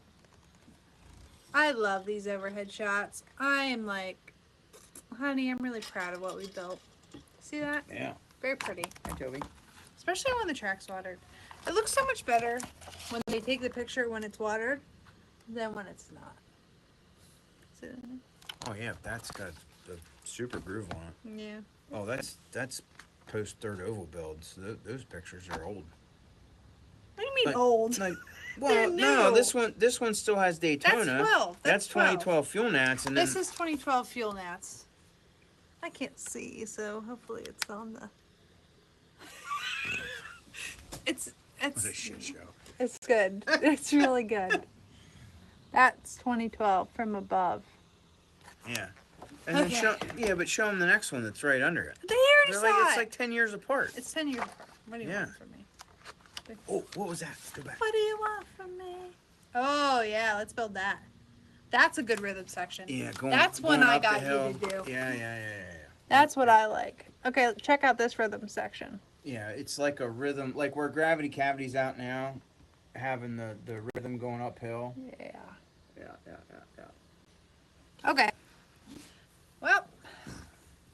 Speaker 2: I love these overhead shots. I am like, honey, I'm really proud of what we built. See that?
Speaker 1: Yeah.
Speaker 2: Very pretty.
Speaker 1: Hi, Toby.
Speaker 2: Especially when the track's watered. It looks so much better when they take the picture when it's watered than when it's not. See that?
Speaker 1: Oh yeah, that's got the super groove on it.
Speaker 2: Yeah.
Speaker 1: Oh, that's post third oval builds. Those pictures are old.
Speaker 2: What do you mean old?
Speaker 1: Like,
Speaker 2: They're
Speaker 1: well, no,
Speaker 2: new.
Speaker 1: this one still has Daytona.
Speaker 2: That's 12.
Speaker 1: That's 2012 Fuel Nats, and
Speaker 2: This
Speaker 1: then
Speaker 2: is 2012 Fuel Nats. I can't see, so hopefully it's on the. It's
Speaker 1: what a shit show.
Speaker 2: It's good. It's really good. That's 2012 from above.
Speaker 1: Yeah. And then but show them the next one that's right under it.
Speaker 2: They already
Speaker 1: They're
Speaker 2: saw
Speaker 1: it's
Speaker 2: it.
Speaker 1: like 10 years apart.
Speaker 2: It's 10 years apart. What do you want from me?
Speaker 1: Oh, what was that? Let's go back.
Speaker 2: What do you want from me? Oh yeah, let's build that. That's a good rhythm section.
Speaker 1: Yeah,
Speaker 2: That's
Speaker 1: going
Speaker 2: one I
Speaker 1: up the
Speaker 2: got
Speaker 1: hill.
Speaker 2: you to do.
Speaker 1: Yeah.
Speaker 2: That's what I like. Okay, check out this rhythm section.
Speaker 1: Yeah, it's like a rhythm, like where Gravity Cavity's out now, having the rhythm going uphill.
Speaker 2: Yeah.
Speaker 1: Yeah.
Speaker 2: Okay. Well,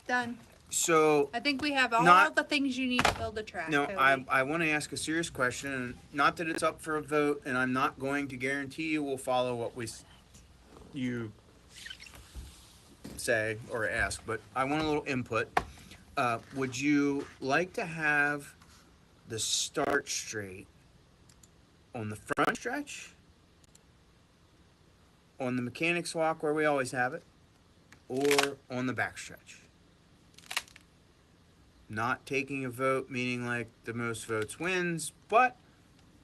Speaker 2: done.
Speaker 1: So
Speaker 2: I think we have all the things you need to build a track.
Speaker 1: no,
Speaker 2: Cody.
Speaker 1: I want to ask a serious question, and not that it's up for a vote, and I'm not going to guarantee you will follow what you say or ask, but I want a little input. Would you like to have the start straight on the front stretch, on the mechanics walk where we always have it, or on the back stretch? Not taking a vote, meaning like the most votes wins, but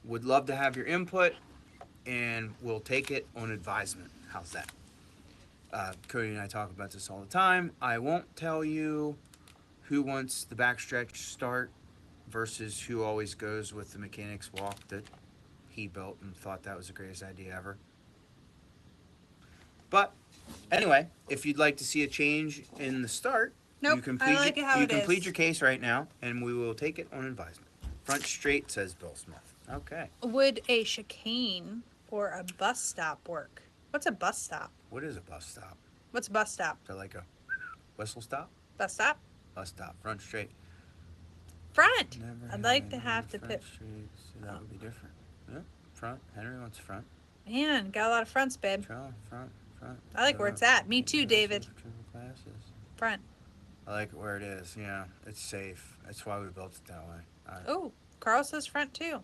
Speaker 1: would love to have your input, and we'll take it on advisement. How's that? Cody and I talk about this all the time. I won't tell you who wants the backstretch start versus who always goes with the mechanics walk that he built and thought that was the greatest idea ever. But anyway, if you'd like to see a change in the start,
Speaker 2: nope,
Speaker 1: you can
Speaker 2: I like it how
Speaker 1: you
Speaker 2: it
Speaker 1: can
Speaker 2: is.
Speaker 1: plead your case right now, and we will take it on advisement. Front straight, says Bill Smith. Okay.
Speaker 2: Would a chicane or a bus stop work? What's a bus stop?
Speaker 1: What is a bus stop?
Speaker 2: What's a bus stop?
Speaker 1: Is that like a whistle stop?
Speaker 2: Bus stop?
Speaker 1: Bus stop. Front straight.
Speaker 2: Front.
Speaker 1: Never
Speaker 2: I'd like
Speaker 1: had
Speaker 2: to
Speaker 1: any
Speaker 2: have to
Speaker 1: front
Speaker 2: put.
Speaker 1: straight, so that would be different. Yeah, front. Henry wants front.
Speaker 2: Man, got a lot of fronts, babe.
Speaker 1: Front.
Speaker 2: I like where it's at. Me too, David. Front.
Speaker 1: I like it where it is. Yeah, it's safe. That's why we built it that way.
Speaker 2: Oh, Carl says front too.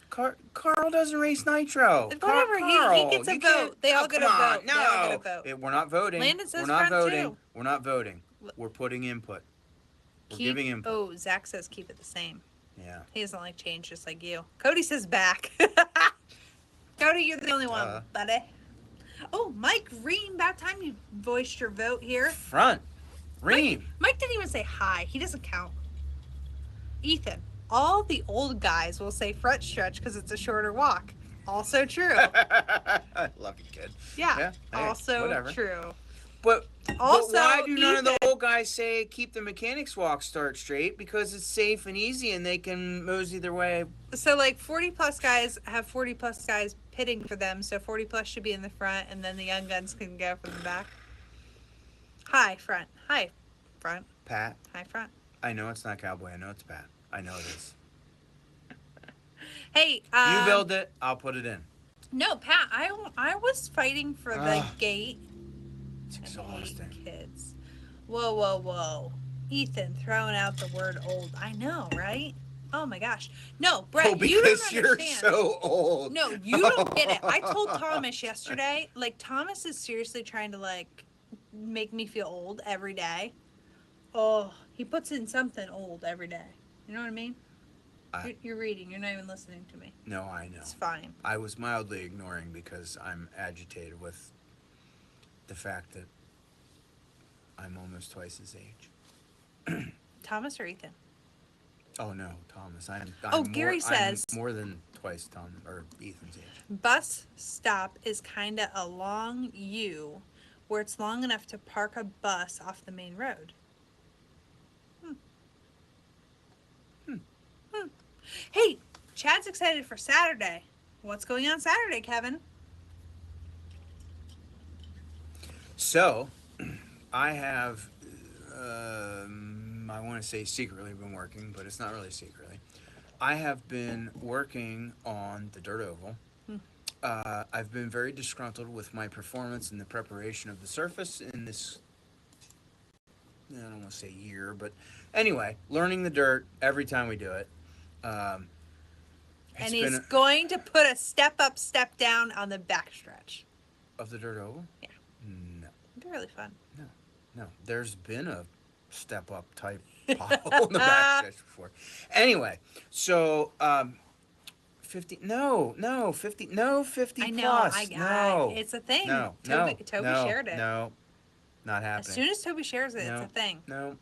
Speaker 1: Carl doesn't race nitro.
Speaker 2: Whatever, he gets a vote. They all get a vote.
Speaker 1: No,
Speaker 2: they all get a vote.
Speaker 1: We're not voting.
Speaker 2: Landon says
Speaker 1: we're not
Speaker 2: front
Speaker 1: voting.
Speaker 2: too.
Speaker 1: We're not voting. We're putting input. We're giving input.
Speaker 2: Oh, Zach says keep it the same.
Speaker 1: Yeah.
Speaker 2: He doesn't like change, just like you. Cody says back. Cody, you're the only one, buddy. Oh, Mike Ream, about time you voiced your vote here.
Speaker 1: Front. Ream.
Speaker 2: Mike didn't even say hi. He doesn't count. Ethan, all the old guys will say front stretch because it's a shorter walk. Also true.
Speaker 1: I love you, kid.
Speaker 2: Yeah,
Speaker 1: Yeah. Hey,
Speaker 2: also
Speaker 1: whatever.
Speaker 2: true.
Speaker 1: But
Speaker 2: Also,
Speaker 1: why do none of the
Speaker 2: Ethan,
Speaker 1: old guys say keep the mechanics walk start straight? Because it's safe and easy, and they can mosey their way.
Speaker 2: so like 40 plus guys have 40 plus guys pitting for them, so 40 plus should be in the front, and then the young guns can go from the back. Hi, front. Hi, front.
Speaker 1: Pat,
Speaker 2: Hi, front.
Speaker 1: I know it's not cowboy. I know it's Pat. I know it is.
Speaker 2: Hey,
Speaker 1: You build it, I'll put it in.
Speaker 2: no, Pat, I was fighting for the
Speaker 1: Ugh.
Speaker 2: gate.
Speaker 1: It's
Speaker 2: I hate
Speaker 1: exhausting.
Speaker 2: kids. Whoa, whoa, whoa. Ethan throwing out the word old. I know, right? Oh my gosh. No, Brett,
Speaker 1: Oh,
Speaker 2: you don't
Speaker 1: because you're
Speaker 2: understand.
Speaker 1: so old.
Speaker 2: No, you don't get it. I told Thomas yesterday, like Thomas is seriously trying to like make me feel old every day. Oh, he puts in something old every day. You know what I mean? You're reading. You're not even listening to me.
Speaker 1: No, I know.
Speaker 2: It's fine.
Speaker 1: I was mildly ignoring because I'm agitated with the fact that I'm almost twice his age.
Speaker 2: Thomas or Ethan?
Speaker 1: Oh no, Thomas. I'm
Speaker 2: Gary says
Speaker 1: I'm more than twice Tom or Ethan's age.
Speaker 2: bus stop is kind of a long U where it's long enough to park a bus off the main road. Hey, Chad's excited for Saturday. What's going on Saturday, Kevin?
Speaker 1: So, I have, I want to say secretly been working, but it's not really secretly. I have been working on the dirt oval. I've been very disgruntled with my performance in the preparation of the surface in this, I don't want to say year, but anyway, learning the dirt every time we do it.
Speaker 2: And he's going to put a step up, step down on the backstretch.
Speaker 1: Of the dirt oval?
Speaker 2: Yeah.
Speaker 1: No.
Speaker 2: It'd be really fun.
Speaker 1: No. There's been a step up type pothole in the backstretch before. Anyway, so 50
Speaker 2: I know,
Speaker 1: plus. No.
Speaker 2: it's a thing.
Speaker 1: Toby
Speaker 2: Shared it.
Speaker 1: No. Not happening.
Speaker 2: As soon as Toby shares it, it's a thing.
Speaker 1: No.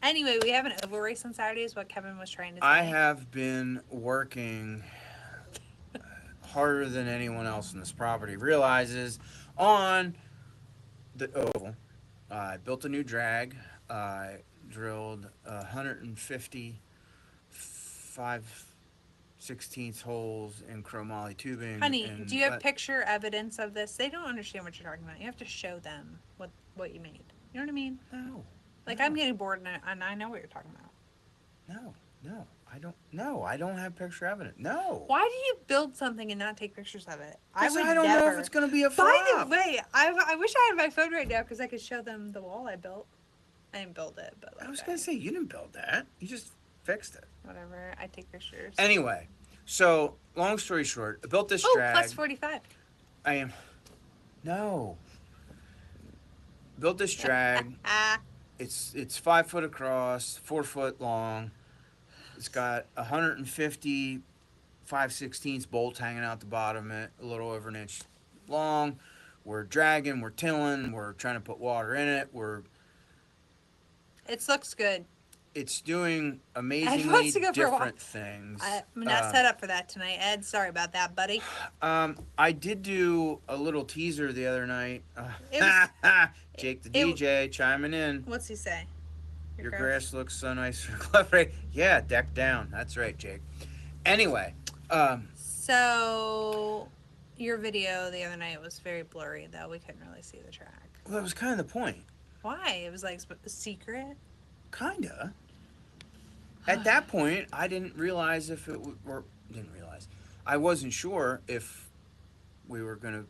Speaker 1: Anyway,
Speaker 2: we have an oval race on Saturday is what Kevin was trying to say.
Speaker 1: I have been working harder than anyone else in this property realizes on the oval. I built a new drag. I drilled 150 5/16 holes in chromoly tubing.
Speaker 2: Honey, do you have picture evidence of this? They don't understand what you're talking about. You have to show them what you made. You know what I mean?
Speaker 1: No.
Speaker 2: Like, I'm getting bored and I know what you're talking about.
Speaker 1: No, I don't. No, I don't have picture evidence. No.
Speaker 2: Why do you build something and not take pictures of it?
Speaker 1: I don't know if it's going to be a flop.
Speaker 2: By the way, I wish I had my phone right now because I could show them the wall I built. I didn't build it, but like,
Speaker 1: I was going to say, you didn't build that. You just fixed it.
Speaker 2: Whatever. I take pictures.
Speaker 1: Anyway, so long story short, I built this drag.
Speaker 2: Plus 45.
Speaker 1: I am. No. Built this drag. It's 5 foot across, 4 foot long. It's got 150 5/16 bolts hanging out the bottom of it, a little over an inch long. We're dragging, we're tilling, we're trying to put water in it.
Speaker 2: It looks good.
Speaker 1: It's doing amazingly different things.
Speaker 2: I'm not set up for that tonight, Ed. Sorry about that, buddy.
Speaker 1: I did do a little teaser the other night. Jake the DJ chiming in.
Speaker 2: What's he say?
Speaker 1: Your grass looks so nice for clever. Yeah, deck down. That's right, Jake. Anyway.
Speaker 2: So, your video the other night was very blurry, though. We couldn't really see the track.
Speaker 1: Well, that was kind of the point.
Speaker 2: Why? It was like a secret?
Speaker 1: Kinda. At that point, I didn't realize if it I wasn't sure if we were gonna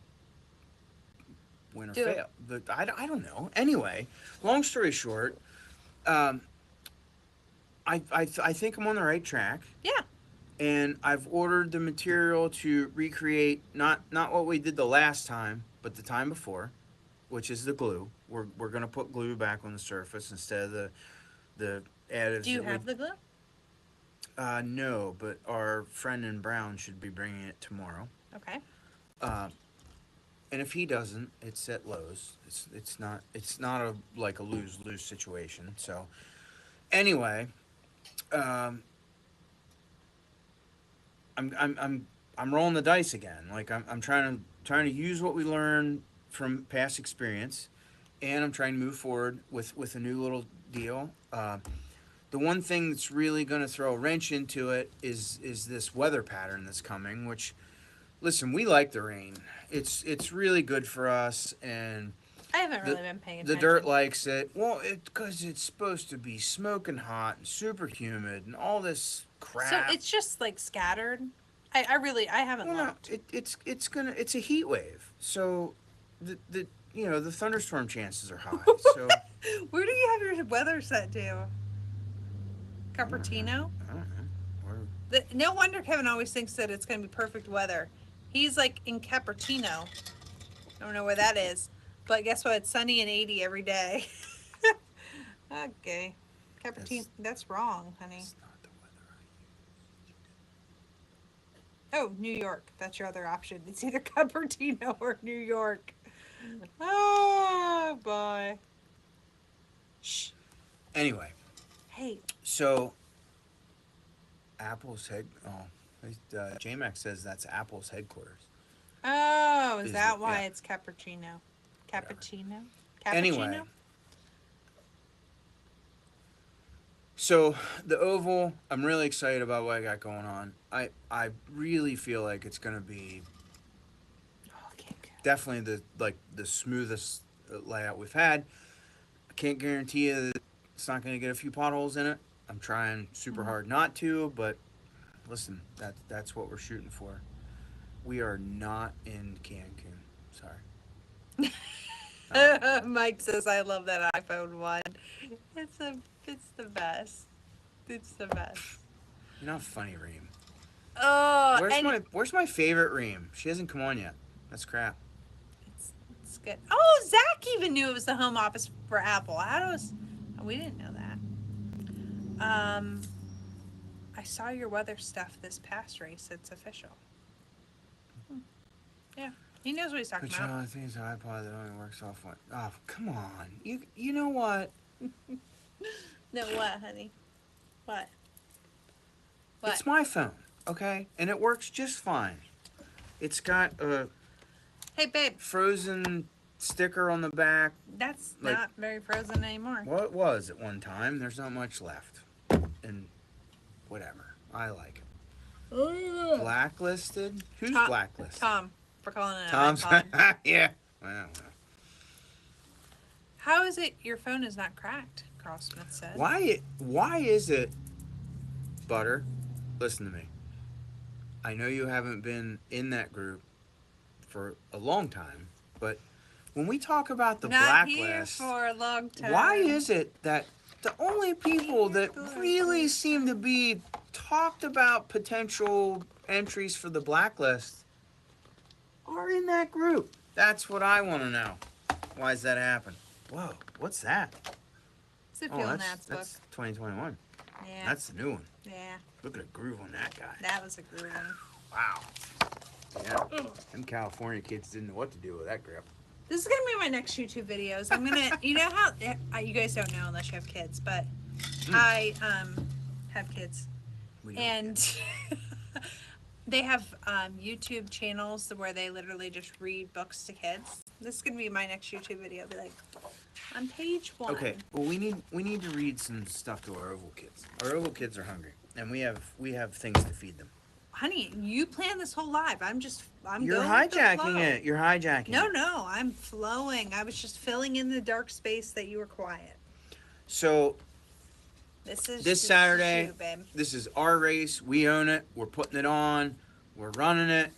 Speaker 1: win or fail. But I don't know. Anyway, long story short, I think I'm on the right track.
Speaker 2: Yeah.
Speaker 1: And I've ordered the material to recreate not what we did the last time, but the time before, which is the glue. We're gonna put glue back on the surface instead of the additives.
Speaker 2: Do you have the glue?
Speaker 1: No, but our friend in Brown should be bringing it tomorrow.
Speaker 2: Okay.
Speaker 1: And if he doesn't, it's at Lowe's. It's not a lose-lose situation. So Anyway, um, I'm rolling the dice again. Like I'm trying to use what we learned from past experience, and I'm trying to move forward with a new little deal. The one thing that's really going to throw a wrench into it is this weather pattern that's coming. Which, listen, we like the rain. It's really good for us, and
Speaker 2: I haven't
Speaker 1: the
Speaker 2: really been paying
Speaker 1: the
Speaker 2: attention.
Speaker 1: dirt likes it. Well, because it's supposed to be smoking hot and super humid and all this crap.
Speaker 2: So it's just like scattered. I haven't
Speaker 1: Well, no,
Speaker 2: looked.
Speaker 1: it's a heat wave. So the the thunderstorm chances are high. So
Speaker 2: Where do you have your weather set to? Cupertino?
Speaker 1: I don't know.
Speaker 2: No wonder Kevin always thinks that it's going to be perfect weather. He's like in Cupertino. I don't know where that is. But guess what? It's sunny and 80 every day. Okay. Cupertino. That's wrong, honey.
Speaker 1: It's not the weather.
Speaker 2: Oh, New York. That's your other option. It's either Cupertino or New York. Oh, boy. Shh.
Speaker 1: Anyway,
Speaker 2: Hey.
Speaker 1: so Apple's JMax says that's Apple's headquarters.
Speaker 2: Oh, is
Speaker 1: Is
Speaker 2: that
Speaker 1: it-
Speaker 2: why
Speaker 1: yeah.
Speaker 2: it's Cappuccino? Cappuccino?
Speaker 1: Anyway,
Speaker 2: Cappuccino?
Speaker 1: so the Oval, I'm really excited about what I got going on. I really feel like it's gonna be
Speaker 2: Okay, good.
Speaker 1: definitely the smoothest layout we've had. I can't guarantee you that it's not going to get a few potholes in it. I'm trying super hard not to, but listen, that's what we're shooting for. We are not in Cancun. Sorry.
Speaker 2: Mike says I love that iPhone 1. It's the best. It's the best.
Speaker 1: You're not funny, Reem.
Speaker 2: Oh,
Speaker 1: Where's my favorite Reem? She hasn't come on yet. That's crap.
Speaker 2: it's good. Oh, Zach even knew it was the home office for Apple. We didn't know that. I saw your weather stuff this past race. It's official. Yeah, he knows what he's talking
Speaker 1: But
Speaker 2: about.
Speaker 1: I think it's an iPod that only works off one. Oh, come on. You know what?
Speaker 2: No, what, honey? What?
Speaker 1: It's my phone, okay? And it works just fine. It's got a
Speaker 2: Hey, babe,
Speaker 1: Frozen sticker on the back.
Speaker 2: that's
Speaker 1: Like-
Speaker 2: not very frozen anymore.
Speaker 1: Well, it was at one time. There's not much left. And whatever. I like it. Blacklisted? Who's
Speaker 2: Tom-
Speaker 1: blacklisted?
Speaker 2: Tom, for calling it an
Speaker 1: Tom's.
Speaker 2: iPod.
Speaker 1: Yeah. Well.
Speaker 2: How is it your phone is not cracked? Carl Smith said.
Speaker 1: Why is it, Butter? Listen to me. I know you haven't been in that group for a long time, but when we talk about the
Speaker 2: Not here
Speaker 1: blacklist,
Speaker 2: for a long time.
Speaker 1: why is it that the only people that really seem to be talked about potential entries for the blacklist are in that group? That's what I want to know. Why does that happen? Whoa, what's that?
Speaker 2: It's a
Speaker 1: Oh,
Speaker 2: Phil Nat's book.
Speaker 1: that's 2021.
Speaker 2: Yeah.
Speaker 1: That's the new one.
Speaker 2: Yeah.
Speaker 1: Look at the groove on that guy.
Speaker 2: That was a good one.
Speaker 1: Wow. Yeah. Them California kids didn't know what to do with that grip.
Speaker 2: This is gonna be my next YouTube videos. I'm gonna, you know how you guys don't know unless you have kids, but I have kids,
Speaker 1: We don't
Speaker 2: and they have YouTube channels where they literally just read books to kids. This is gonna be my next YouTube video. Be like, on page 1.
Speaker 1: Okay, well we need to read some stuff to our Oval kids. Our Oval kids are hungry, and we have things to feed them.
Speaker 2: Honey, you planned this whole live. I'm
Speaker 1: You're
Speaker 2: going with the flow.
Speaker 1: hijacking it. You're hijacking
Speaker 2: No,
Speaker 1: it.
Speaker 2: no, I'm flowing. I was just filling in the dark space that you were quiet.
Speaker 1: So
Speaker 2: This
Speaker 1: Saturday,
Speaker 2: you, babe.
Speaker 1: this is our race. We own it. We're putting it on. We're running it.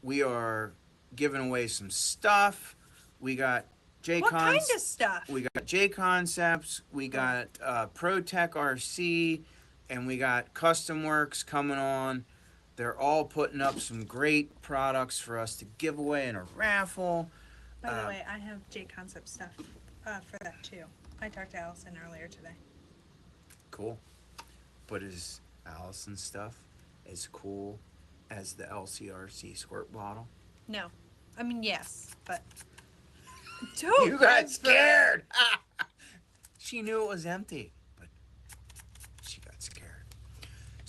Speaker 1: We are giving away some stuff. We got
Speaker 2: What kind of stuff?
Speaker 1: We got J Concepts, we got ProTech RC, and we got Custom Works coming on. They're all putting up some great products for us to give away in a raffle.
Speaker 2: By the way, I have J Concept stuff for that too. I talked to Allison earlier today.
Speaker 1: Cool. But is Allison's stuff as cool as the LCRC squirt bottle?
Speaker 2: No. I mean, yes, but... Don't
Speaker 1: You got
Speaker 2: whisper.
Speaker 1: scared! She knew it was empty. But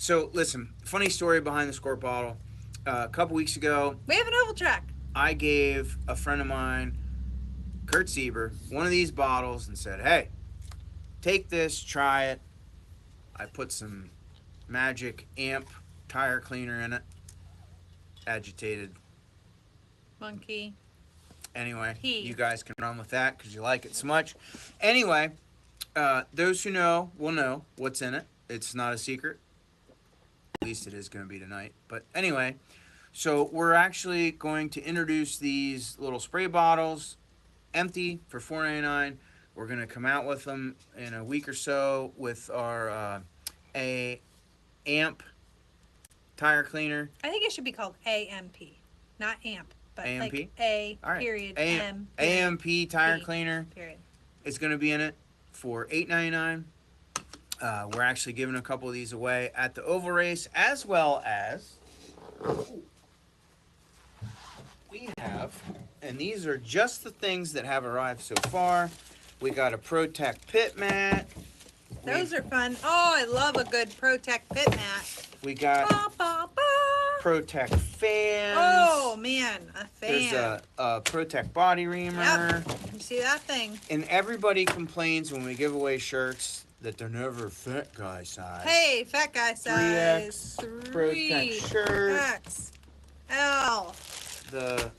Speaker 1: So listen, funny story behind the squirt bottle. A couple weeks ago,
Speaker 2: We have an oval track.
Speaker 1: I gave a friend of mine, Kurt Sieber, one of these bottles and said, "Hey, take this, try it." I put some Magic Amp tire cleaner in it. Agitated.
Speaker 2: Monkey.
Speaker 1: Anyway,
Speaker 2: He.
Speaker 1: you guys can run with that because you like it so much. Anyway, those who know will know what's in it. It's not a secret. At least it is going to be tonight. But anyway, so we're actually going to introduce these little spray bottles, empty, for $4.99. We're going to come out with them in a week or so with our a amp tire cleaner.
Speaker 2: I think it should be called AMP, not amp, but
Speaker 1: AMP?
Speaker 2: like A
Speaker 1: All right.
Speaker 2: period
Speaker 1: AM,
Speaker 2: M period,
Speaker 1: AMP tire
Speaker 2: P.
Speaker 1: cleaner.
Speaker 2: period.
Speaker 1: It's going to be in it for $8.99. We're actually giving a couple of these away at the oval race, as well as we have, and these are just the things that have arrived so far. We got a Protect pit mat.
Speaker 2: Those are fun. Oh, I love a good Protect pit mat.
Speaker 1: We got
Speaker 2: Ba, ba, ba.
Speaker 1: Protect fans.
Speaker 2: Oh man, a fan.
Speaker 1: There's a Protect body reamer.
Speaker 2: Yep. You see that thing?
Speaker 1: And everybody complains when we give away shirts that they're never fat guy size.
Speaker 2: Hey, fat guy size.
Speaker 1: 3X Protect shirt.
Speaker 2: 3XL.
Speaker 1: The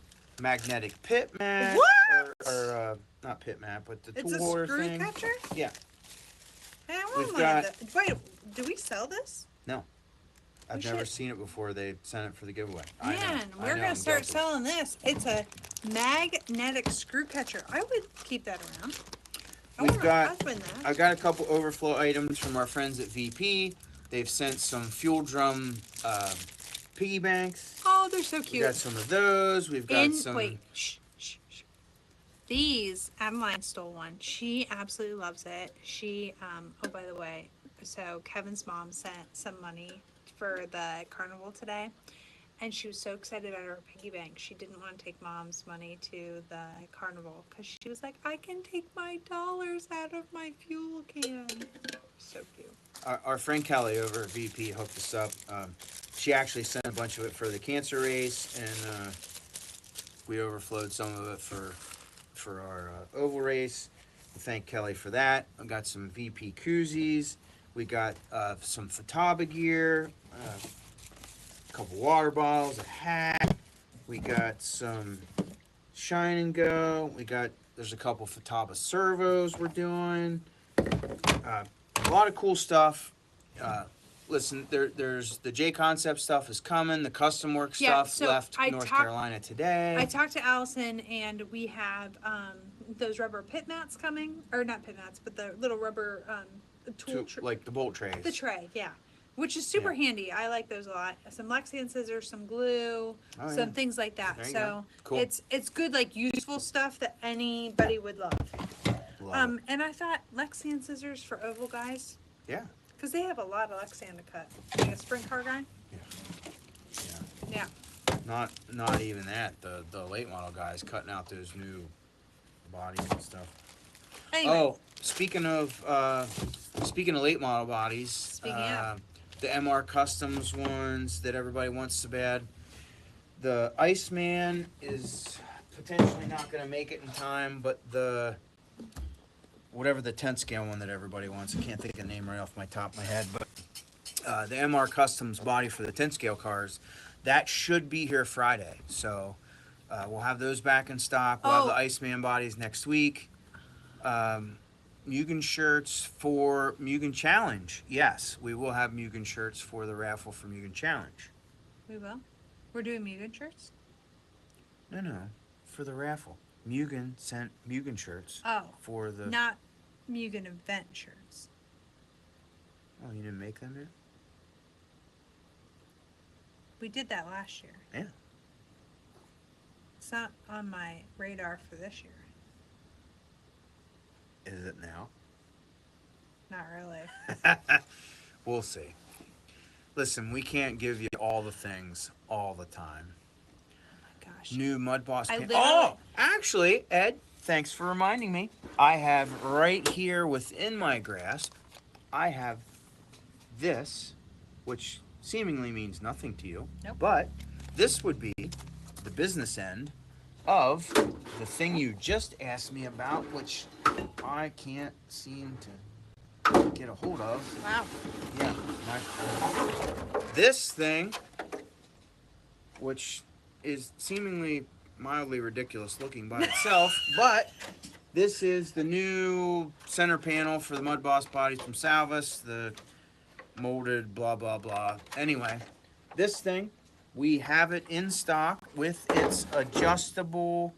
Speaker 1: magnetic pit mat.
Speaker 2: What?
Speaker 1: Or not pit mat, but the
Speaker 2: It's
Speaker 1: tool
Speaker 2: a
Speaker 1: holder
Speaker 2: screw
Speaker 1: thing.
Speaker 2: catcher?
Speaker 1: Yeah.
Speaker 2: Hey, I
Speaker 1: We've
Speaker 2: want one
Speaker 1: got-
Speaker 2: of those. Wait, do we sell this?
Speaker 1: No. I've
Speaker 2: We
Speaker 1: never
Speaker 2: should-
Speaker 1: seen it before they sent it for the giveaway. I know,
Speaker 2: Man,
Speaker 1: I
Speaker 2: we're
Speaker 1: know,
Speaker 2: gonna
Speaker 1: I'm
Speaker 2: start
Speaker 1: guilty.
Speaker 2: selling this. It's a magnetic screw catcher. I would keep that around. I
Speaker 1: We've
Speaker 2: want
Speaker 1: got-
Speaker 2: my husband that.
Speaker 1: I got a couple overflow items from our friends at VP. They've sent some fuel drum piggy banks.
Speaker 2: Oh, they're so
Speaker 1: We
Speaker 2: cute.
Speaker 1: got some of those. We've got some.
Speaker 2: Wait, shh. These, Adeline stole one. She absolutely loves it. She, oh, by the way, so Kevin's mom sent some money for the carnival today, and she was so excited about her piggy bank. She didn't want to take mom's money to the carnival because she was like, I can take my dollars out of my fuel can. So cute.
Speaker 1: Our friend Kelly over at VP hooked us up. She actually sent a bunch of it for the cancer race, and we overflowed some of it for our oval race. We thank Kelly for that. I got some VP koozies. We got some Fataba gear, a couple water bottles, a hat. We got some Shine and Go. There's a couple Fataba servos we're doing. A lot of cool stuff. Listen, there's the J Concept stuff is coming. The custom work
Speaker 2: Yeah,
Speaker 1: stuff
Speaker 2: so
Speaker 1: left
Speaker 2: I
Speaker 1: North
Speaker 2: talked-
Speaker 1: Carolina today.
Speaker 2: I talked to Allison, and we have those rubber pit mats coming, or not pit mats, but the little rubber tool
Speaker 1: Like the bolt trays.
Speaker 2: the tray, yeah, which is super
Speaker 1: Yeah.
Speaker 2: handy. I like those a lot. Some Lexington scissors, some glue,
Speaker 1: Oh,
Speaker 2: some
Speaker 1: yeah.
Speaker 2: things like that.
Speaker 1: There you
Speaker 2: So
Speaker 1: go. Cool.
Speaker 2: it's good, like useful stuff that anybody would love.
Speaker 1: Love it.
Speaker 2: And I thought Lexington scissors for oval guys,
Speaker 1: Yeah.
Speaker 2: because they have a lot of Lexington to cut. Like a sprint car guy.
Speaker 1: Yeah.
Speaker 2: Yeah.
Speaker 1: Not even that. The late model guys cutting out those new bodies and stuff.
Speaker 2: Anyway,
Speaker 1: Oh, speaking of late model bodies,
Speaker 2: Speaking of.
Speaker 1: the MR Customs ones that everybody wants so bad. The Iceman is potentially not going to make it in time, but whatever the 10 scale one that everybody wants, I can't think of the name right off my top of my head, but the MR Customs body for the 10 scale cars, that should be here Friday. So we'll have those back in stock. We'll have the Iceman bodies next week. Mugen shirts for Mugen Challenge. Yes, we will have Mugen shirts for the raffle for Mugen Challenge.
Speaker 2: we will. We're doing Mugen shirts.
Speaker 1: No, for the raffle. Mugen sent Mugen shirts
Speaker 2: Oh,
Speaker 1: for the.
Speaker 2: not Mugen event shirts.
Speaker 1: Oh, you didn't make them yet?
Speaker 2: We did that last year.
Speaker 1: Yeah.
Speaker 2: It's not on my radar for this year.
Speaker 1: Is it now?
Speaker 2: Not really.
Speaker 1: We'll see. Listen, we can't give you all the things all the time.
Speaker 2: Oh my gosh.
Speaker 1: New Mud Boss.
Speaker 2: I
Speaker 1: can-
Speaker 2: literally-
Speaker 1: Oh, actually, Ed, thanks for reminding me. I have right here within my grasp, I have this which seemingly means nothing to you.
Speaker 2: Nope.
Speaker 1: But this would be the business end of the thing you just asked me about, which I can't seem to get a hold of.
Speaker 2: Wow.
Speaker 1: Yeah. This thing, which is seemingly mildly ridiculous looking by itself, but this is the new center panel for the Mud Boss bodies from Salvus, the molded blah blah blah. Anyway, this thing, we have it in stock with its adjustable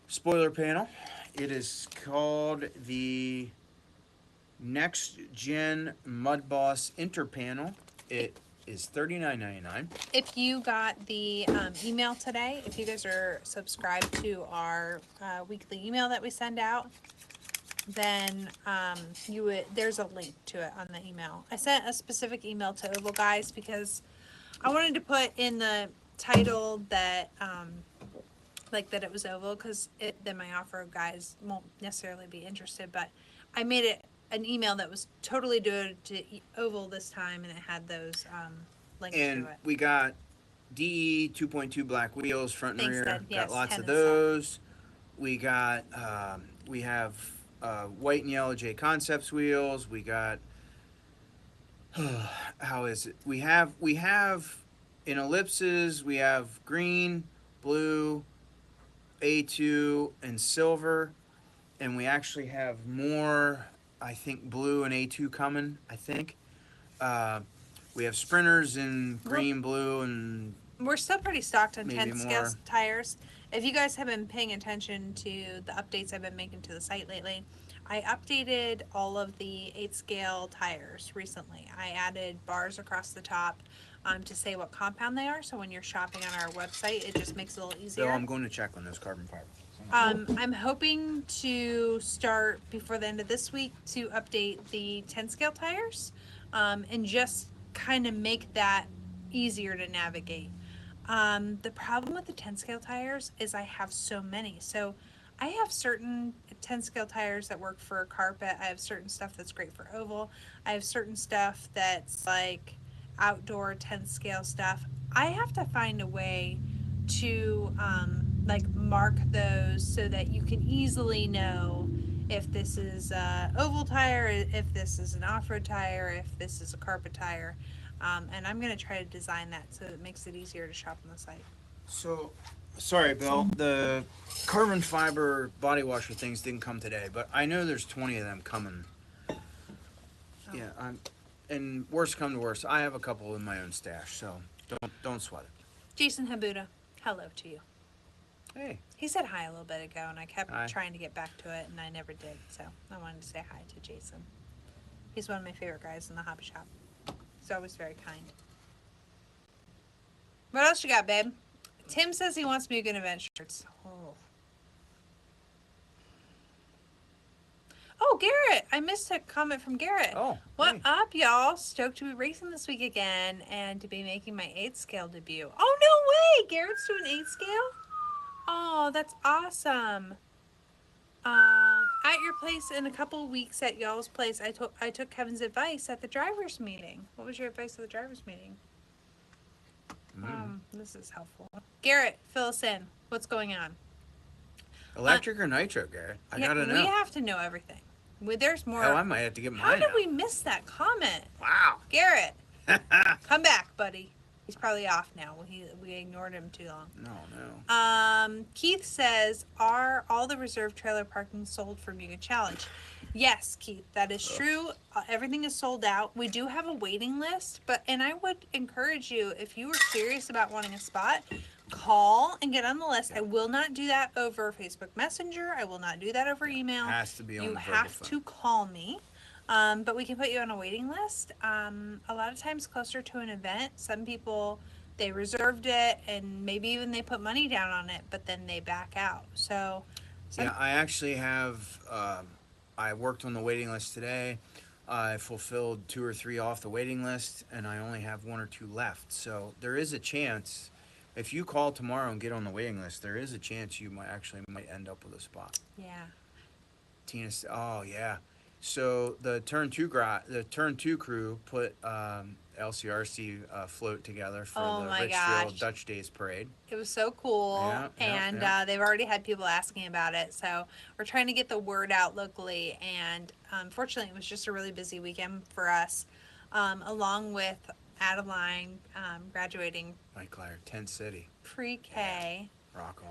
Speaker 1: spoiler panel. It is called the Next Gen Mud Boss Interpanel. It is $39.99.
Speaker 2: If you got the email today, if you guys are subscribed to our weekly email that we send out, then there's a link to it on the email. I sent a specific email to Oval Guys because I wanted to put in the title that that it was Oval, because then my offer guys won't necessarily be interested, but I made it an email that was totally devoted to Oval this time, and it had those links
Speaker 1: And
Speaker 2: to it.
Speaker 1: we got DE 2.2 black wheels, front and
Speaker 2: Thanks,
Speaker 1: rear.
Speaker 2: Ed. Yes,
Speaker 1: got lots
Speaker 2: 10
Speaker 1: of
Speaker 2: in stock.
Speaker 1: those. We got, we have white and yellow J Concepts wheels. We got, how is it? We have in ellipses, we have green, blue, A2, and silver. And we actually have more, I think, blue and A2 coming, I think. We have sprinters in green, blue, and
Speaker 2: We're still pretty stocked on
Speaker 1: maybe
Speaker 2: 10 scale
Speaker 1: more.
Speaker 2: tires. If you guys have been paying attention to the updates I've been making to the site lately, I updated all of the 8 scale tires recently. I added bars across the top to say what compound they are, so when you're shopping on our website, it just makes it a little easier.
Speaker 1: So I'm going to check on those carbon fiber.
Speaker 2: I'm hoping to start before the end of this week to update the 10 scale tires and just kind of make that easier to navigate. The problem with the 10 scale tires is I have so many. So I have certain 10 scale tires that work for carpet. I have certain stuff that's great for oval. I have certain stuff that's like outdoor 10 scale stuff. I have to find a way to mark those so that you can easily know if this is a oval tire, if this is an off-road tire, if this is a carpet tire. And I'm going to try to design that so it makes it easier to shop on the site.
Speaker 1: So, sorry, Bill. The carbon fiber body washer things didn't come today, but I know there's 20 of them coming.
Speaker 2: Oh.
Speaker 1: Yeah, and worst come to worst, I have a couple in my own stash, so don't sweat it.
Speaker 2: Jason Habuda, hello to you.
Speaker 1: Hey.
Speaker 2: He said hi a little bit ago, and I kept
Speaker 1: Hi.
Speaker 2: trying to get back to it, and I never did. So I wanted to say hi to Jason. He's one of my favorite guys in the hobby shop. He's always very kind. What else you got, babe? Tim says he wants Mugen Event shirts. Oh, Garrett! I missed a comment from Garrett.
Speaker 1: Oh,
Speaker 2: What
Speaker 1: hey.
Speaker 2: up, y'all? Stoked to be racing this week again and to be making my 8 scale debut. Oh, no way! Garrett's doing 8 scale? Oh, that's awesome. At your place in a couple weeks at y'all's place, I took Kevin's advice at the driver's meeting. What was your advice at the driver's meeting? This is helpful. Garrett, fill us in. What's going on?
Speaker 1: Electric or nitro, Garrett? I gotta know.
Speaker 2: We have to know everything. There's more.
Speaker 1: Hell, I might have to get mine
Speaker 2: How did
Speaker 1: out.
Speaker 2: we miss that comment?
Speaker 1: Wow.
Speaker 2: Garrett, come back, buddy. He's probably off now. We ignored him too long.
Speaker 1: No.
Speaker 2: Keith says, are all the reserve trailer parking sold for Mugen Challenge? Yes, Keith, that is true. Everything is sold out. We do have a waiting list, and I would encourage you, if you are serious about wanting a spot, call and get on the list. I will not do that over Facebook Messenger. I will not do that over email.
Speaker 1: Has to be on
Speaker 2: You
Speaker 1: the
Speaker 2: have
Speaker 1: phone.
Speaker 2: to call me. But we can put you on a waiting list. A lot of times closer to an event, some people, they reserved it and maybe even they put money down on it, but then they back out. So,
Speaker 1: Yeah, I actually have, I worked on the waiting list today. I fulfilled 2 or 3 off the waiting list, and I only have 1 or 2 left. So there is a chance, if you call tomorrow and get on the waiting list, there is a chance you might end up with a spot.
Speaker 2: yeah.
Speaker 1: Tina, oh yeah. So the turn two crew put LCRC float together for
Speaker 2: Oh
Speaker 1: the
Speaker 2: my
Speaker 1: Richfield
Speaker 2: gosh.
Speaker 1: Dutch Days Parade.
Speaker 2: It was so cool,
Speaker 1: Yeah, yeah,
Speaker 2: and
Speaker 1: yeah.
Speaker 2: they've already had people asking about it. So we're trying to get the word out locally. And unfortunately, it was just a really busy weekend for us, along with Adeline graduating
Speaker 1: Mike Lyer, Tent City.
Speaker 2: pre-K.
Speaker 1: Rock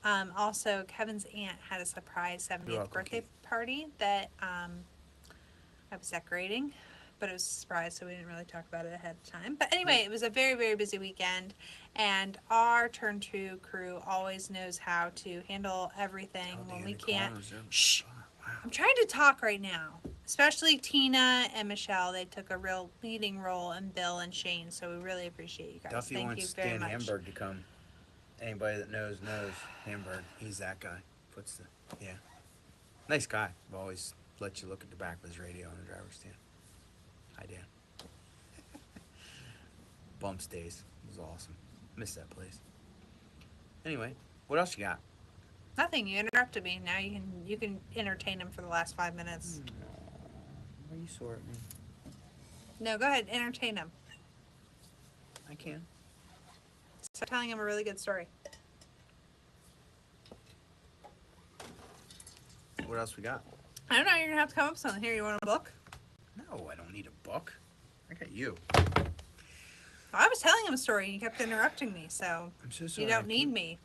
Speaker 1: on.
Speaker 2: Also, Kevin's aunt had a surprise
Speaker 1: You're
Speaker 2: 70th
Speaker 1: welcome,
Speaker 2: birthday
Speaker 1: Keith.
Speaker 2: party that I was decorating, but it was a surprise, so we didn't really talk about it ahead of time. But anyway, it was a very, very busy weekend, and our turn two crew always knows how to handle everything
Speaker 1: Oh,
Speaker 2: when
Speaker 1: Danny
Speaker 2: we can't.
Speaker 1: Corners there.
Speaker 2: Shh!
Speaker 1: Oh, wow.
Speaker 2: I'm trying to talk right now. Especially Tina and Michelle, they took a real leading role, and Bill and Shane. So we really appreciate you guys.
Speaker 1: Duffy
Speaker 2: Thank you
Speaker 1: wants
Speaker 2: very
Speaker 1: Dan
Speaker 2: much.
Speaker 1: Hamburg to come. Anybody that knows Hamburg. He's that guy. Puts the nice guy. I've always let you look at the back of his radio on the driver's stand. Hi Dan. Bumps days. It was awesome. Miss that place. Anyway, what else you got?
Speaker 2: Nothing. You interrupted me. Now you can entertain him for the last 5 minutes.
Speaker 1: Why are you sore at me?
Speaker 2: No, go ahead. Entertain him.
Speaker 1: I can.
Speaker 2: Start telling him a really good story.
Speaker 1: What else we got?
Speaker 2: I don't know. You're gonna have to come up with something. Here, you want a book?
Speaker 1: No, I don't need a book. I got you.
Speaker 2: Well, I was telling him a story, and you kept interrupting me. So
Speaker 1: I'm so sorry.
Speaker 2: you don't need me.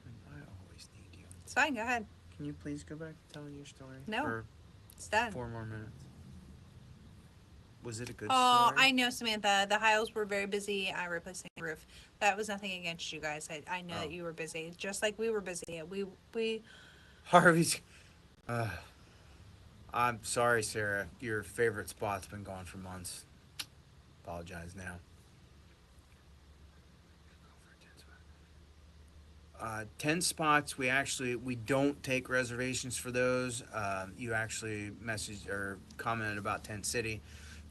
Speaker 1: I always need you.
Speaker 2: It's fine. Go ahead.
Speaker 1: Can you please go back to telling your story?
Speaker 2: No.
Speaker 1: For
Speaker 2: It's done.
Speaker 1: 4 more minutes. Was it a good
Speaker 2: Oh,
Speaker 1: story?
Speaker 2: I know, Samantha. The Hiles were very busy replacing the roof. That was nothing against you guys. I know that you were busy, just like we were busy. We
Speaker 1: Harvey's. I'm sorry, Sarah. Your favorite spot's been gone for months. Apologize now. 10 spots. We don't take reservations for those. You actually messaged or commented about Tent City.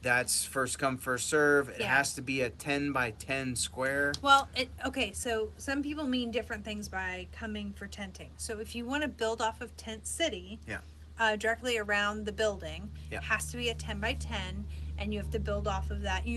Speaker 1: That's first come, first serve. It
Speaker 2: Yeah.
Speaker 1: has to be a 10 by 10 square.
Speaker 2: Well, okay. So some people mean different things by coming for tenting. So if you want to build off of Tent City, directly around the building, it has to be a 10 by 10, and you have to build off of that. We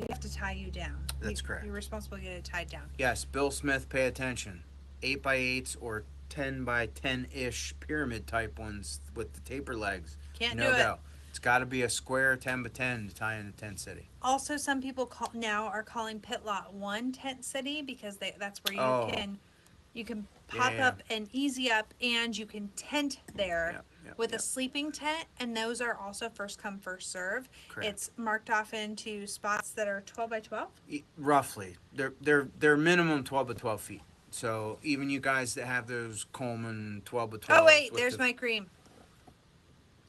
Speaker 2: have to tie you down.
Speaker 1: That's correct.
Speaker 2: You're responsible to get it tied down.
Speaker 1: Yes, Bill Smith, pay attention. 8 by 8s or 10 by 10-ish pyramid type ones with the taper legs.
Speaker 2: Can't
Speaker 1: no
Speaker 2: do it.
Speaker 1: go. It's got to be a square 10 by 10 to tie into Tent City.
Speaker 2: Also, some people now are calling Pit Lot 1 Tent City because that's where you can pop up and easy up, and you can tent there with a sleeping tent, and those are also first come, first serve.
Speaker 1: Correct.
Speaker 2: It's marked off into spots that are 12 by 12.
Speaker 1: Roughly. They're minimum 12 by 12 feet. So even you guys that have those Coleman 12 by 12.
Speaker 2: Oh, wait, there's my cream.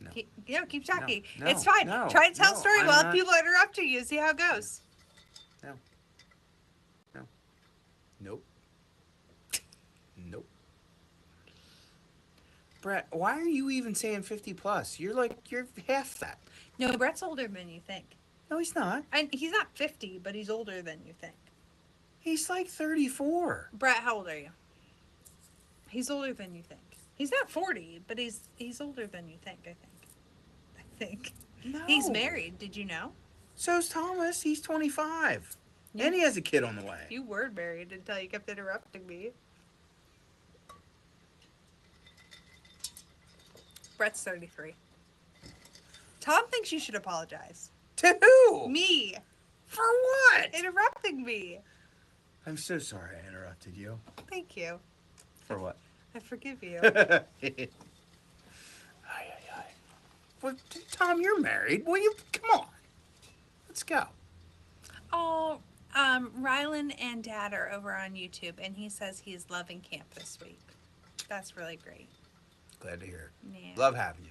Speaker 1: No.
Speaker 2: Keep talking.
Speaker 1: No,
Speaker 2: it's fine.
Speaker 1: no,
Speaker 2: Try to tell a
Speaker 1: no,
Speaker 2: story
Speaker 1: I'm
Speaker 2: while
Speaker 1: not-
Speaker 2: people are interrupting you. See how it goes.
Speaker 1: No. Nope. Nope. Brett, why are you even saying 50 plus? You're half that.
Speaker 2: No, Brett's older than you think.
Speaker 1: No, he's not.
Speaker 2: He's not 50, but he's older than you think.
Speaker 1: He's like 34.
Speaker 2: Brett, how old are you? He's older than you think. He's not 40, but he's older than you think, I think.
Speaker 1: No.
Speaker 2: He's married. Did you know?
Speaker 1: So's Thomas. He's 25.
Speaker 2: Yeah.
Speaker 1: And he has a kid on the way.
Speaker 2: You were married until you kept interrupting me. Brett's 33. Tom thinks you should apologize.
Speaker 1: To who?
Speaker 2: Me.
Speaker 1: For what?
Speaker 2: Interrupting me.
Speaker 1: I'm so sorry I interrupted you.
Speaker 2: Thank you.
Speaker 1: For what?
Speaker 2: I forgive you.
Speaker 1: Well, Tom, you're married. Well, come on. Let's go.
Speaker 2: Oh, Rylan and Dad are over on YouTube, and he says he's loving camp this week. That's really great.
Speaker 1: Glad to hear it.
Speaker 2: Yeah.
Speaker 1: Love having you.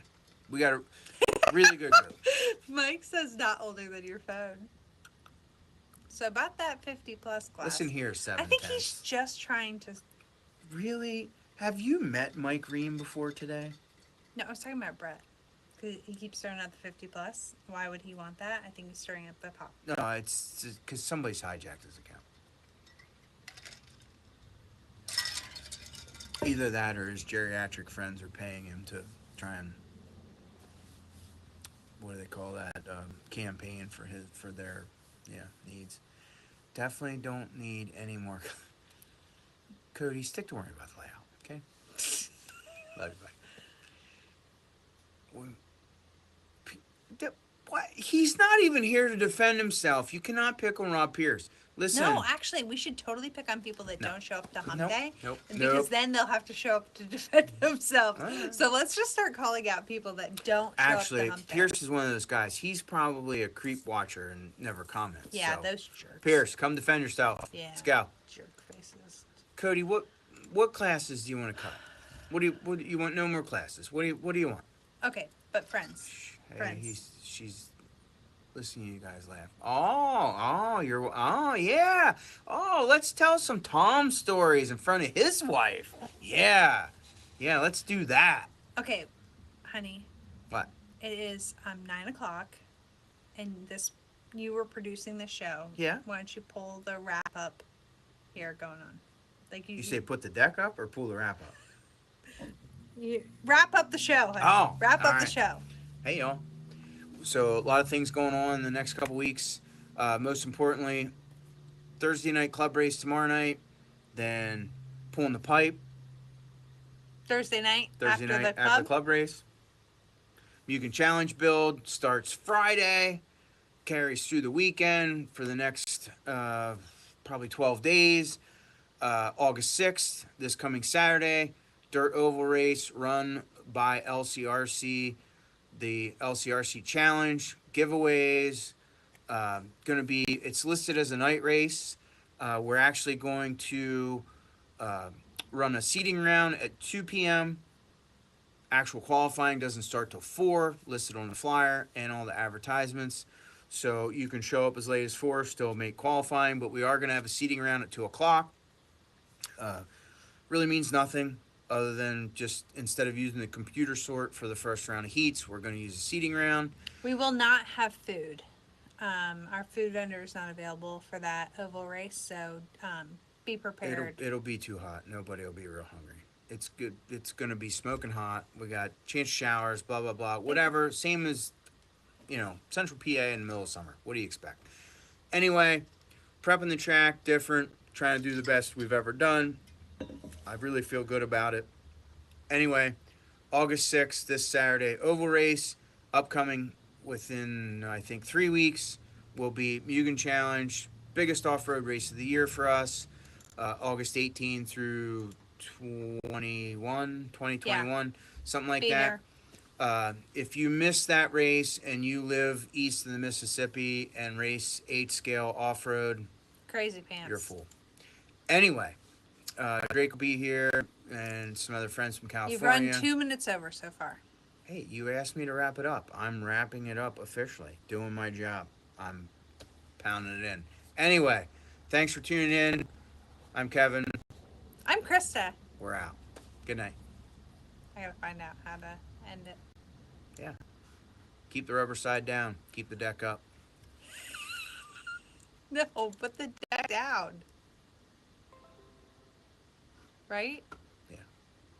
Speaker 1: We got a really good group.
Speaker 2: Mike says not older than your phone. So about that 50 plus class.
Speaker 1: Listen here, 7
Speaker 2: I think he's just trying to.
Speaker 1: Really? Have you met Mike Ream before today?
Speaker 2: No, I was talking about Brett. 'Cause he keeps throwing out the 50 plus. Why would he want that? I think he's stirring up the pop.
Speaker 1: No, it's because somebody's hijacked his account. Either that or his geriatric friends are paying him to try and, what do they call that, campaign for their needs. Definitely don't need any more. Cody, stick to worrying about the layout, okay? Love you, buddy. What? He's not even here to defend himself. You cannot pick on Rob Pierce. Listen.
Speaker 2: No, actually, we should totally pick on people that don't show up to Hump Day.
Speaker 1: Because
Speaker 2: then they'll have to show up to defend themselves. So let's just start calling out people that don't show up to Hump Day.
Speaker 1: Pierce is one of those guys. He's probably a creep watcher and never comments.
Speaker 2: Yeah,
Speaker 1: so.
Speaker 2: those jerks.
Speaker 1: Pierce, come defend yourself.
Speaker 2: Yeah.
Speaker 1: Let's go.
Speaker 2: Jerk faces.
Speaker 1: Cody, what classes do you want to cut? What do you want? No more classes. What do you want?
Speaker 2: Okay, but friends.
Speaker 1: Hey,
Speaker 2: Friends.
Speaker 1: she's listening to you guys laugh. Yeah. Oh, let's tell some Tom stories in front of his wife. Yeah, let's do that.
Speaker 2: Okay, honey.
Speaker 1: What?
Speaker 2: It is 9:00, and you were producing the show.
Speaker 1: Yeah.
Speaker 2: Why don't you pull the wrap up here going on? Like
Speaker 1: You say put the deck up or pull the wrap up?
Speaker 2: You wrap up the show, honey.
Speaker 1: Oh,
Speaker 2: wrap up
Speaker 1: all
Speaker 2: the
Speaker 1: right.
Speaker 2: show.
Speaker 1: Hey, y'all. So a lot of things going on in the next couple weeks. Most importantly, Thursday night club race tomorrow night. Then pulling the pipe
Speaker 2: Thursday night
Speaker 1: after the club race. Mugen Challenge build starts Friday, carries through the weekend for the next probably 12 days. August 6th, this coming Saturday, dirt oval race run by LCRC. The LCRC Challenge, giveaways, it's listed as a night race. We're actually going to run a seeding round at 2 p.m. Actual qualifying doesn't start till 4, listed on the flyer and all the advertisements. So you can show up as late as 4, still make qualifying, but we are going to have a seeding round at 2 o'clock. Really means nothing. Other than just instead of using the computer sort for the first round of heats, we're going to use a seeding round.
Speaker 2: We will not have food. Our food vendor is not available for that oval race, so be prepared.
Speaker 1: It'll be too hot. Nobody will be real hungry. It's good. It's going to be smoking hot. We got chance showers, blah, blah, blah, whatever. Same as, Central PA in the middle of summer. What do you expect? Anyway, prepping the track, different, trying to do the best we've ever done. I really feel good about it. Anyway, August 6th, this Saturday, oval race. Upcoming within, I think, 3 weeks will be Mugen Challenge, biggest off-road race of the year for us. August 18 through 2021, something like that. If you miss that race and you live east of the Mississippi and race 8-scale off-road,
Speaker 2: crazy pants.
Speaker 1: You're a fool. Anyway. Drake will be here and some other friends from California.
Speaker 2: You've run 2 minutes over so far.
Speaker 1: Hey, you asked me to wrap it up. I'm wrapping it up officially. Doing my job. I'm pounding it in. Anyway, thanks for tuning in. I'm Kevin.
Speaker 2: I'm Christa.
Speaker 1: We're out. Good night.
Speaker 2: I gotta find out how to end it.
Speaker 1: Yeah. Keep the rubber side down. Keep the deck up.
Speaker 2: No, put the deck down. Right?